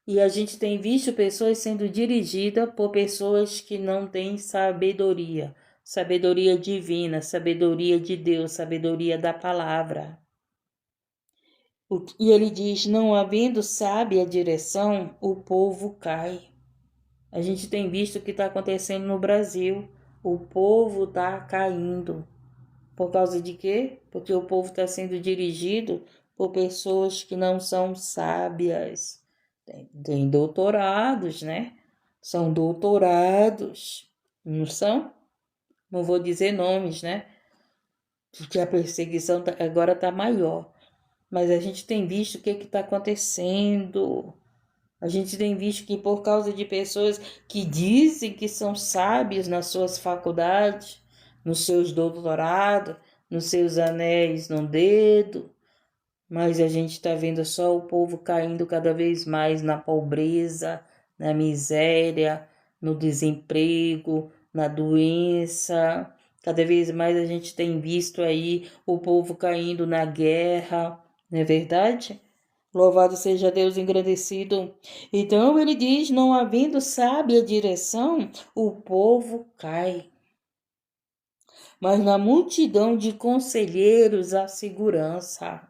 E a gente tem visto pessoas sendo dirigidas por pessoas que não têm sabedoria. Sabedoria divina, sabedoria de Deus, sabedoria da palavra. E ele diz: não havendo sábia direção, o povo cai. A gente tem visto o que está acontecendo no Brasil. O povo está caindo. Por causa de quê? Porque o povo está sendo dirigido por pessoas que não são sábias. Tem doutorados, né? São doutorados. Não são? Não vou dizer nomes, né? Porque a perseguição agora está maior. Mas a gente tem visto o que está acontecendo. A gente tem visto que por causa de pessoas que dizem que são sábios nas suas faculdades, nos seus doutorados, nos seus anéis no dedo, mas a gente está vendo só o povo caindo cada vez mais na pobreza, na miséria, no desemprego, na doença. Cada vez mais a gente tem visto aí o povo caindo na guerra, não é verdade? Louvado seja Deus engrandecido. Então ele diz: não havendo sábia direção, o povo cai. Mas na multidão de conselheiros há segurança.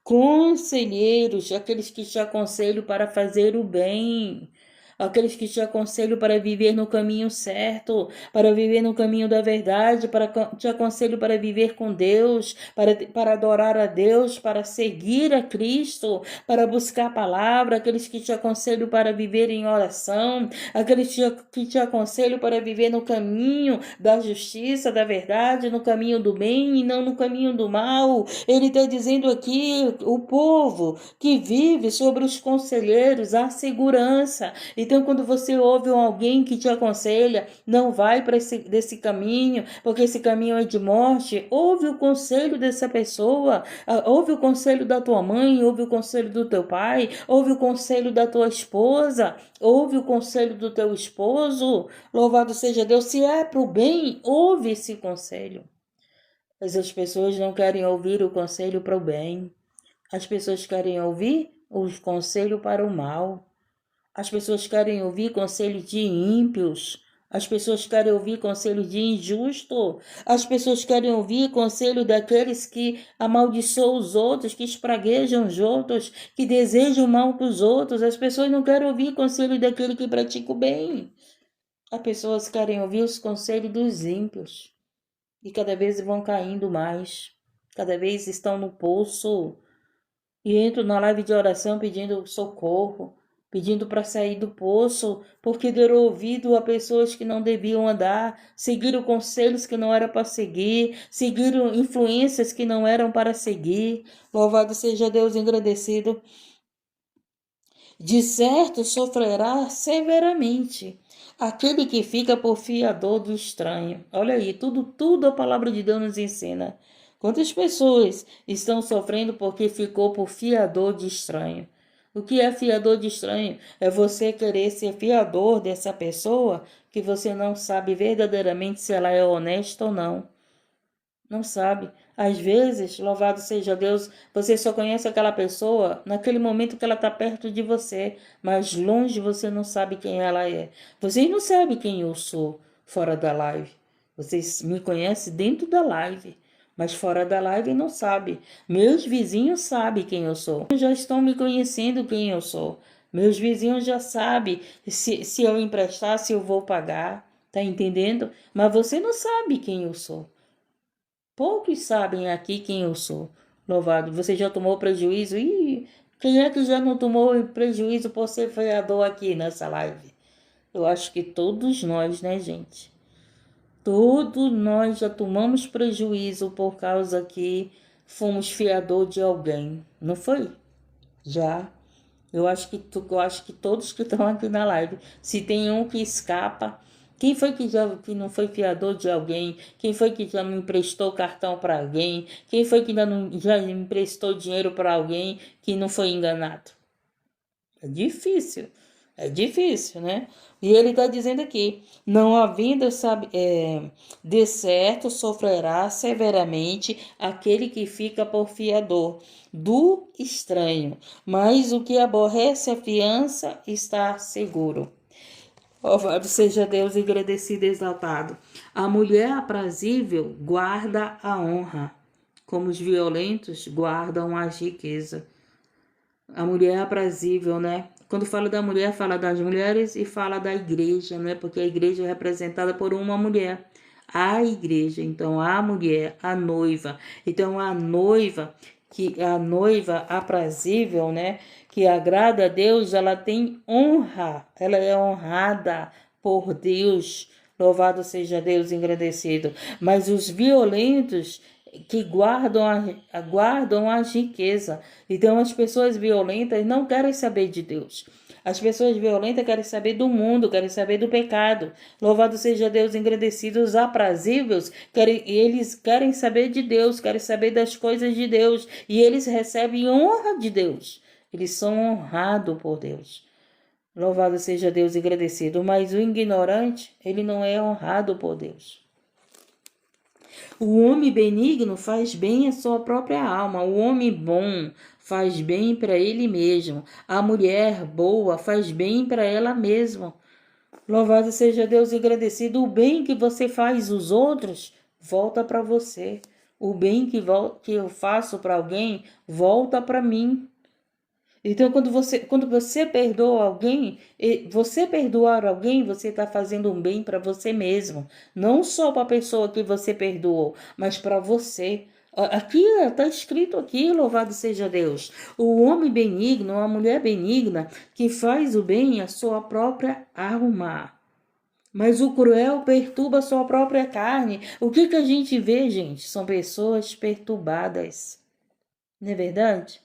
Conselheiros, aqueles que te aconselham para fazer o bem, aqueles que te aconselham para viver no caminho certo, para viver no caminho da verdade, te aconselho para viver com Deus, para adorar a Deus, para seguir a Cristo, para buscar a palavra, aqueles que te aconselham para viver em oração, aqueles que te aconselham para viver no caminho da justiça, da verdade, no caminho do bem e não no caminho do mal. Ele está dizendo aqui, o povo que vive sobre os conselheiros, a segurança. Então, quando você ouve alguém que te aconselha, não vai para desse caminho, porque esse caminho é de morte, ouve o conselho dessa pessoa, ouve o conselho da tua mãe, ouve o conselho do teu pai, ouve o conselho da tua esposa, ouve o conselho do teu esposo. Louvado seja Deus. Se é para o bem, ouve esse conselho. Mas as pessoas não querem ouvir o conselho para o bem. As pessoas querem ouvir o conselho para o mal. As pessoas querem ouvir conselho de ímpios. As pessoas querem ouvir conselho de injusto. As pessoas querem ouvir conselho daqueles que amaldiçoam os outros, que espraguejam os outros, que desejam mal para os outros. As pessoas não querem ouvir conselho daquele que pratica o bem. As pessoas querem ouvir os conselhos dos ímpios. E cada vez vão caindo mais. Cada vez estão no poço. E entro na live de oração pedindo socorro, pedindo para sair do poço, porque deram ouvido a pessoas que não deviam andar, seguiram conselhos que não era para seguir, seguiram influências que não eram para seguir. Louvado seja Deus, engrandecido. De certo sofrerá severamente aquele que fica por fiador do estranho. Olha aí, tudo a palavra de Deus nos ensina. Quantas pessoas estão sofrendo porque ficou por fiador de estranho? O que é fiador de estranho? É você querer ser fiador dessa pessoa que você não sabe verdadeiramente se ela é honesta ou não. Não sabe. Às vezes, louvado seja Deus, você só conhece aquela pessoa naquele momento que ela está perto de você, mas longe você não sabe quem ela é. Vocês não sabem quem eu sou fora da live. Vocês me conhecem dentro da live, mas fora da live não sabem. Meus vizinhos sabem quem eu sou. Já estão me conhecendo quem eu sou. Meus vizinhos já sabem se eu emprestar, se eu vou pagar. Tá entendendo? Mas você não sabe quem eu sou. Poucos sabem aqui quem eu sou. Louvado. Você já tomou prejuízo? Ih, quem é que já não tomou prejuízo por ser fiador aqui nessa live? Eu acho que todos nós, né, gente? Todos nós já tomamos prejuízo por causa que fomos fiador de alguém. Não foi? Já. Eu acho que todos que estão aqui na live, se tem um que escapa, quem foi que não foi fiador de alguém? Quem foi que já não emprestou cartão para alguém? Quem foi que já emprestou dinheiro para alguém que não foi enganado? É difícil, né? E ele está dizendo aqui, não havendo, de certo sofrerá severamente aquele que fica por fiador do estranho, mas o que aborrece a fiança está seguro. Louvado seja Deus, agradecido e exaltado. A mulher aprazível guarda a honra, como os violentos guardam a riqueza. A mulher aprazível, né? Quando fala da mulher, fala das mulheres e fala da igreja, né? Porque a igreja é representada por uma mulher. A igreja, então a mulher, a noiva. Então a noiva aprazível, né? Que agrada a Deus, ela tem honra, ela é honrada por Deus. Louvado seja Deus, engrandecido. Mas os violentos que guardam a riqueza. Então as pessoas violentas não querem saber de Deus. As pessoas violentas querem saber do mundo, querem saber do pecado. Louvado seja Deus, engrandecido. Os aprazíveis, eles querem saber de Deus, querem saber das coisas de Deus. E eles recebem honra de Deus. Eles são honrados por Deus. Louvado seja Deus, engrandecido. Mas o ignorante, ele não é honrado por Deus. O homem benigno faz bem à sua própria alma. O homem bom faz bem para ele mesmo. A mulher boa faz bem para ela mesma. Louvado seja Deus, agradecido. O bem que você faz aos outros volta para você. O bem que eu faço para alguém volta para mim. Então, quando você perdoa alguém, você perdoar alguém, você está fazendo um bem para você mesmo. Não só para a pessoa que você perdoou, mas para você. Aqui está escrito aqui, louvado seja Deus. O homem benigno, a mulher benigna, que faz o bem à sua própria alma. Mas o cruel perturba a sua própria carne. O que a gente vê, gente? São pessoas perturbadas. Não é verdade?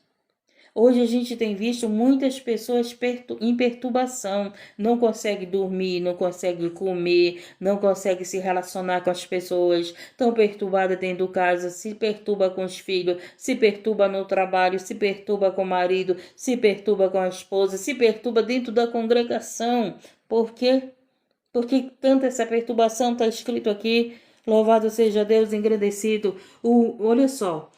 Hoje a gente tem visto muitas pessoas em perturbação, não consegue dormir, não consegue comer, não consegue se relacionar com as pessoas, estão perturbadas dentro de casa, se perturba com os filhos, se perturba no trabalho, se perturba com o marido, se perturba com a esposa, se perturba dentro da congregação. Por quê? Porque tanta essa perturbação está escrito aqui, louvado seja Deus, engrandecido. Olha só,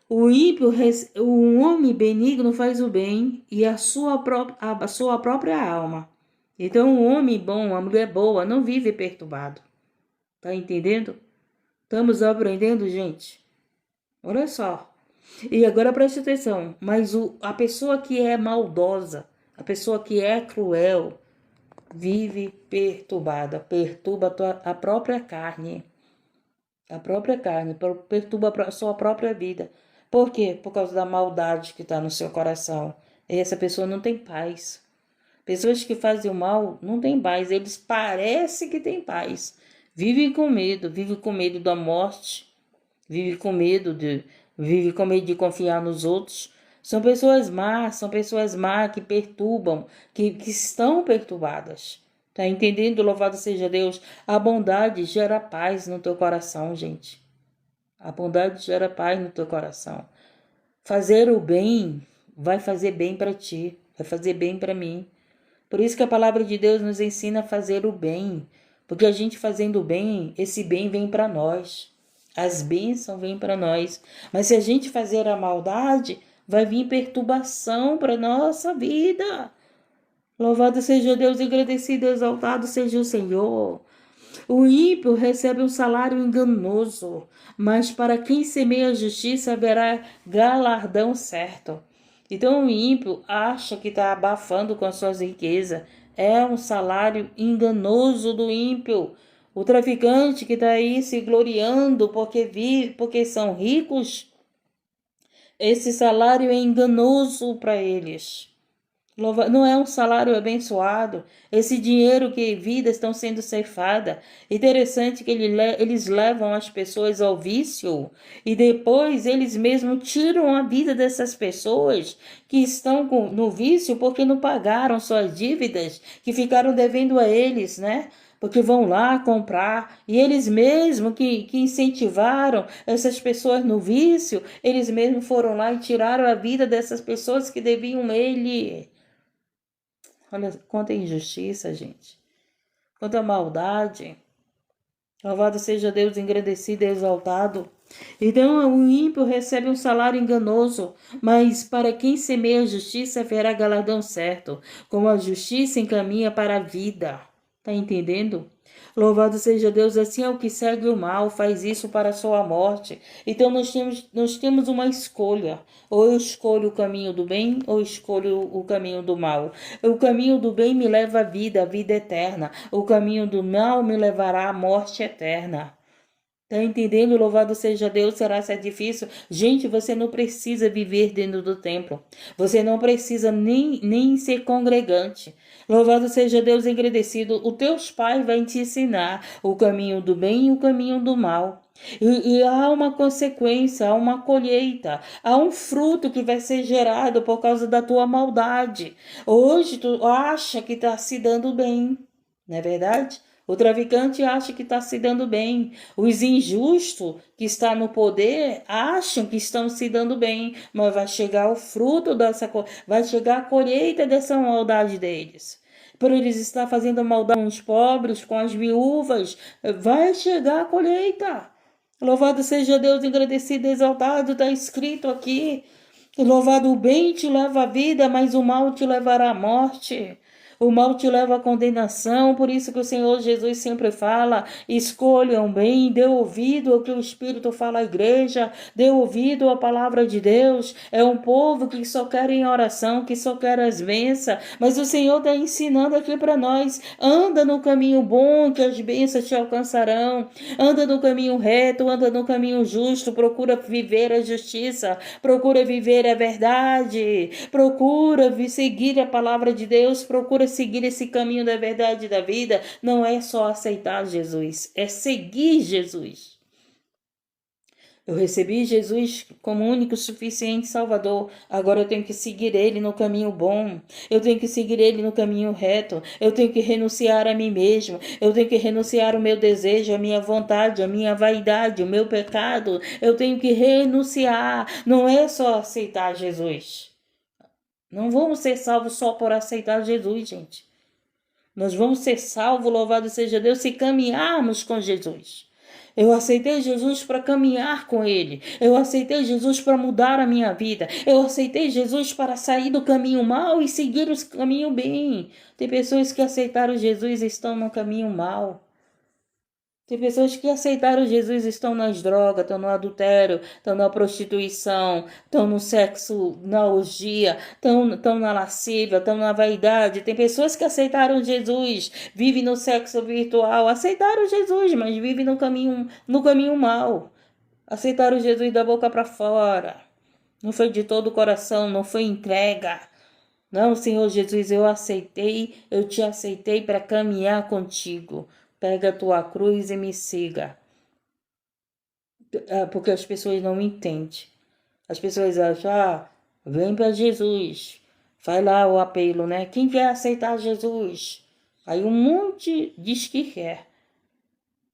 o ímpio, o homem benigno faz o bem e a sua própria alma. Então, o homem bom, a mulher boa, não vive perturbado. Tá entendendo? Estamos aprendendo, gente? Olha só. E agora preste atenção. Mas a pessoa que é maldosa, a pessoa que é cruel, vive perturbada. Perturba a própria carne. A própria carne, perturba a sua própria vida. Por quê? Por causa da maldade que está no seu coração. E essa pessoa não tem paz. Pessoas que fazem o mal não têm paz. Eles parecem que têm paz. Vivem com medo da morte. Vivem com medo de confiar nos outros. São pessoas más que perturbam, que estão perturbadas. Tá entendendo? Louvado seja Deus. A bondade gera paz no teu coração, gente. A bondade gera paz no teu coração. Fazer o bem vai fazer bem para ti, vai fazer bem para mim. Por isso que a palavra de Deus nos ensina a fazer o bem. Porque a gente fazendo o bem, esse bem vem para nós. As bênçãos vêm para nós. Mas se a gente fazer a maldade, vai vir perturbação para nossa vida. Louvado seja Deus, agradecido, exaltado seja o Senhor. O ímpio recebe um salário enganoso, mas para quem semeia a justiça haverá galardão certo. Então o ímpio acha que está abafando com as suas riquezas. É um salário enganoso do ímpio. O traficante que está aí se gloriando porque são ricos, esse salário é enganoso para eles. Não é um salário abençoado. Esse dinheiro que vidas estão sendo ceifadas. Interessante que eles levam as pessoas ao vício e depois eles mesmos tiram a vida dessas pessoas que estão no vício porque não pagaram suas dívidas, que ficaram devendo a eles, né? Porque vão lá comprar, e eles mesmos que incentivaram essas pessoas no vício, eles mesmos foram lá e tiraram a vida dessas pessoas que deviam ele. Olha quanta injustiça, gente. Quanta maldade. Louvado seja Deus, engrandecido e exaltado. Então o ímpio recebe um salário enganoso, mas para quem semeia a justiça haverá galardão certo, como a justiça encaminha para a vida. Tá entendendo? Louvado seja Deus, assim é o que segue o mal, faz isso para a sua morte. Então nós temos uma escolha. Ou eu escolho o caminho do bem, ou escolho o caminho do mal. O caminho do bem me leva à vida eterna. O caminho do mal me levará à morte eterna. Tá entendendo? Louvado seja Deus, será ser difícil? Gente, você não precisa viver dentro do templo. Você não precisa nem ser congregante. Louvado seja Deus, agradecido. O teus pais vão te ensinar o caminho do bem e o caminho do mal. E há uma consequência, há uma colheita, há um fruto que vai ser gerado por causa da tua maldade. Hoje tu acha que está se dando bem, não é verdade? O traficante acha que está se dando bem. Os injustos que estão no poder acham que estão se dando bem. Mas vai chegar o fruto vai chegar a colheita dessa maldade deles. Por eles estar fazendo maldade com os pobres, com as viúvas, vai chegar a colheita. Louvado seja Deus, agradecido, exaltado, está escrito aqui. Louvado o bem te leva à vida, mas o mal te levará à morte. O mal te leva à condenação, por isso que o Senhor Jesus sempre fala: escolham bem, dê ouvido ao que o Espírito fala à igreja, dê ouvido à palavra de Deus. É um povo que só quer em oração, que só quer as bênçãos, mas o Senhor está ensinando aqui para nós: anda no caminho bom, que as bênçãos te alcançarão, anda no caminho reto, anda no caminho justo, procura viver a justiça, procura viver a verdade, procura seguir a palavra de Deus, procura seguir esse caminho da verdade e da vida. Não é só aceitar Jesus, é seguir Jesus. Eu recebi Jesus como único, suficiente Salvador. Agora eu tenho que seguir Ele no caminho bom. Eu tenho que seguir Ele no caminho reto. Eu tenho que renunciar a mim mesmo. Eu tenho que renunciar o meu desejo, a minha vontade, a minha vaidade, o meu pecado. Eu tenho que renunciar. Não é só aceitar Jesus. Não vamos ser salvos só por aceitar Jesus, gente. Nós vamos ser salvos, louvado seja Deus, se caminharmos com Jesus. Eu aceitei Jesus para caminhar com Ele. Eu aceitei Jesus para mudar a minha vida. Eu aceitei Jesus para sair do caminho mal e seguir o caminho bem. Tem pessoas que aceitaram Jesus e estão no caminho mal. Tem pessoas que aceitaram Jesus e estão nas drogas, estão no adultério, estão na prostituição, estão no sexo, na orgia, estão na lascívia, estão na vaidade. Tem pessoas que aceitaram Jesus, vivem no sexo virtual, aceitaram Jesus, mas vivem no caminho mal. Aceitaram Jesus da boca para fora. Não foi de todo o coração, não foi entrega. Não, Senhor Jesus, eu te aceitei para caminhar contigo. Pega a tua cruz e me siga. Porque as pessoas não entendem. As pessoas acham, vem para Jesus. Vai lá o apelo, né? Quem quer aceitar Jesus? Aí um monte diz que quer.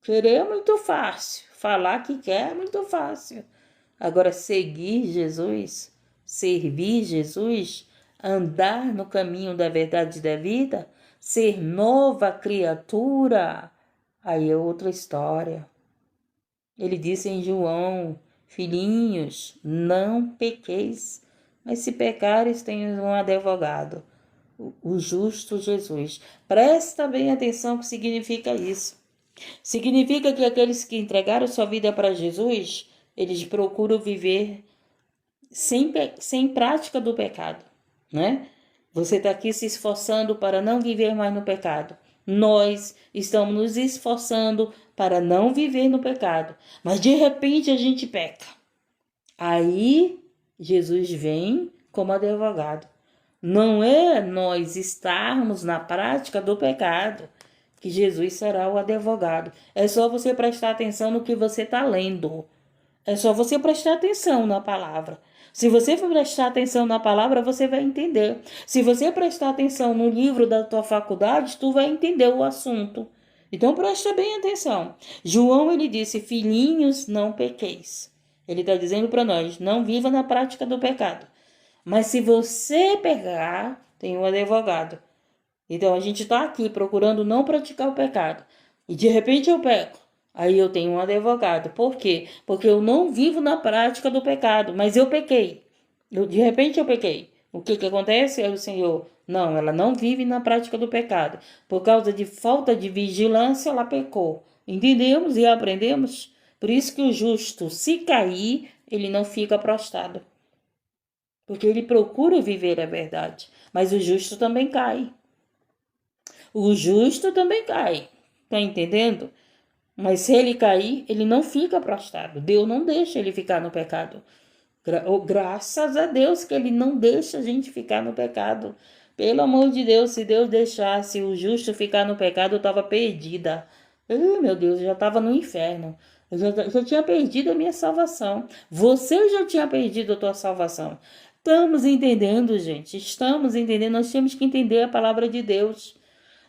Querer é muito fácil. Falar que quer é muito fácil. Agora, seguir Jesus, servir Jesus, andar no caminho da verdade e da vida, ser nova criatura, aí é outra história. Ele disse em João: filhinhos, não pequeis, mas se pecares, tenhas um advogado, o justo Jesus. Presta bem atenção o que significa isso. Significa que aqueles que entregaram sua vida para Jesus, eles procuram viver sem prática do pecado, né? Você está aqui se esforçando para não viver mais no pecado. Nós estamos nos esforçando para não viver no pecado. Mas de repente a gente peca. Aí Jesus vem como advogado. Não é nós estarmos na prática do pecado que Jesus será o advogado. É só você prestar atenção no que você está lendo. É só você prestar atenção na palavra. Se você for prestar atenção na palavra, você vai entender. Se você prestar atenção no livro da tua faculdade, tu vai entender o assunto. Então presta bem atenção. João, ele disse: filhinhos, não pequeis. Ele está dizendo para nós: não viva na prática do pecado. Mas se você pecar, tem um advogado. Então a gente está aqui procurando não praticar o pecado. E de repente eu peco. Aí eu tenho um advogado. Por quê? Porque eu não vivo na prática do pecado, mas eu pequei. De repente eu pequei. O que acontece? É o Senhor: não, ela não vive na prática do pecado. Por causa de falta de vigilância, ela pecou. Entendemos e aprendemos? Por isso que o justo, se cair, ele não fica prostrado. Porque ele procura viver a verdade. Mas o justo também cai. O justo também cai. Tá entendendo? Mas se ele cair, ele não fica prostrado. Deus não deixa ele ficar no pecado. Graças a Deus que ele não deixa a gente ficar no pecado. Pelo amor de Deus, se Deus deixasse o justo ficar no pecado, eu estava perdida. Meu Deus, eu já estava no inferno. Eu já tinha perdido a minha salvação. Você já tinha perdido a tua salvação. Estamos entendendo, gente. Estamos entendendo. Nós temos que entender a palavra de Deus.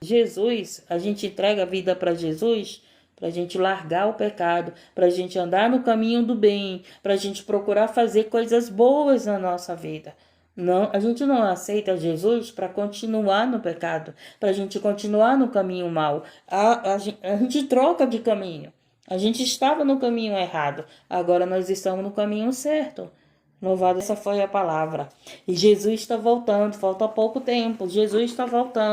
Jesus, a gente entrega a vida para Jesus, para a gente largar o pecado, para a gente andar no caminho do bem, para a gente procurar fazer coisas boas na nossa vida. Não, a gente não aceita Jesus para continuar no pecado, para a gente continuar no caminho mau. A gente troca de caminho. A gente estava no caminho errado, agora nós estamos no caminho certo. Louvado, essa foi a palavra. E Jesus está voltando, falta pouco tempo, Jesus está voltando.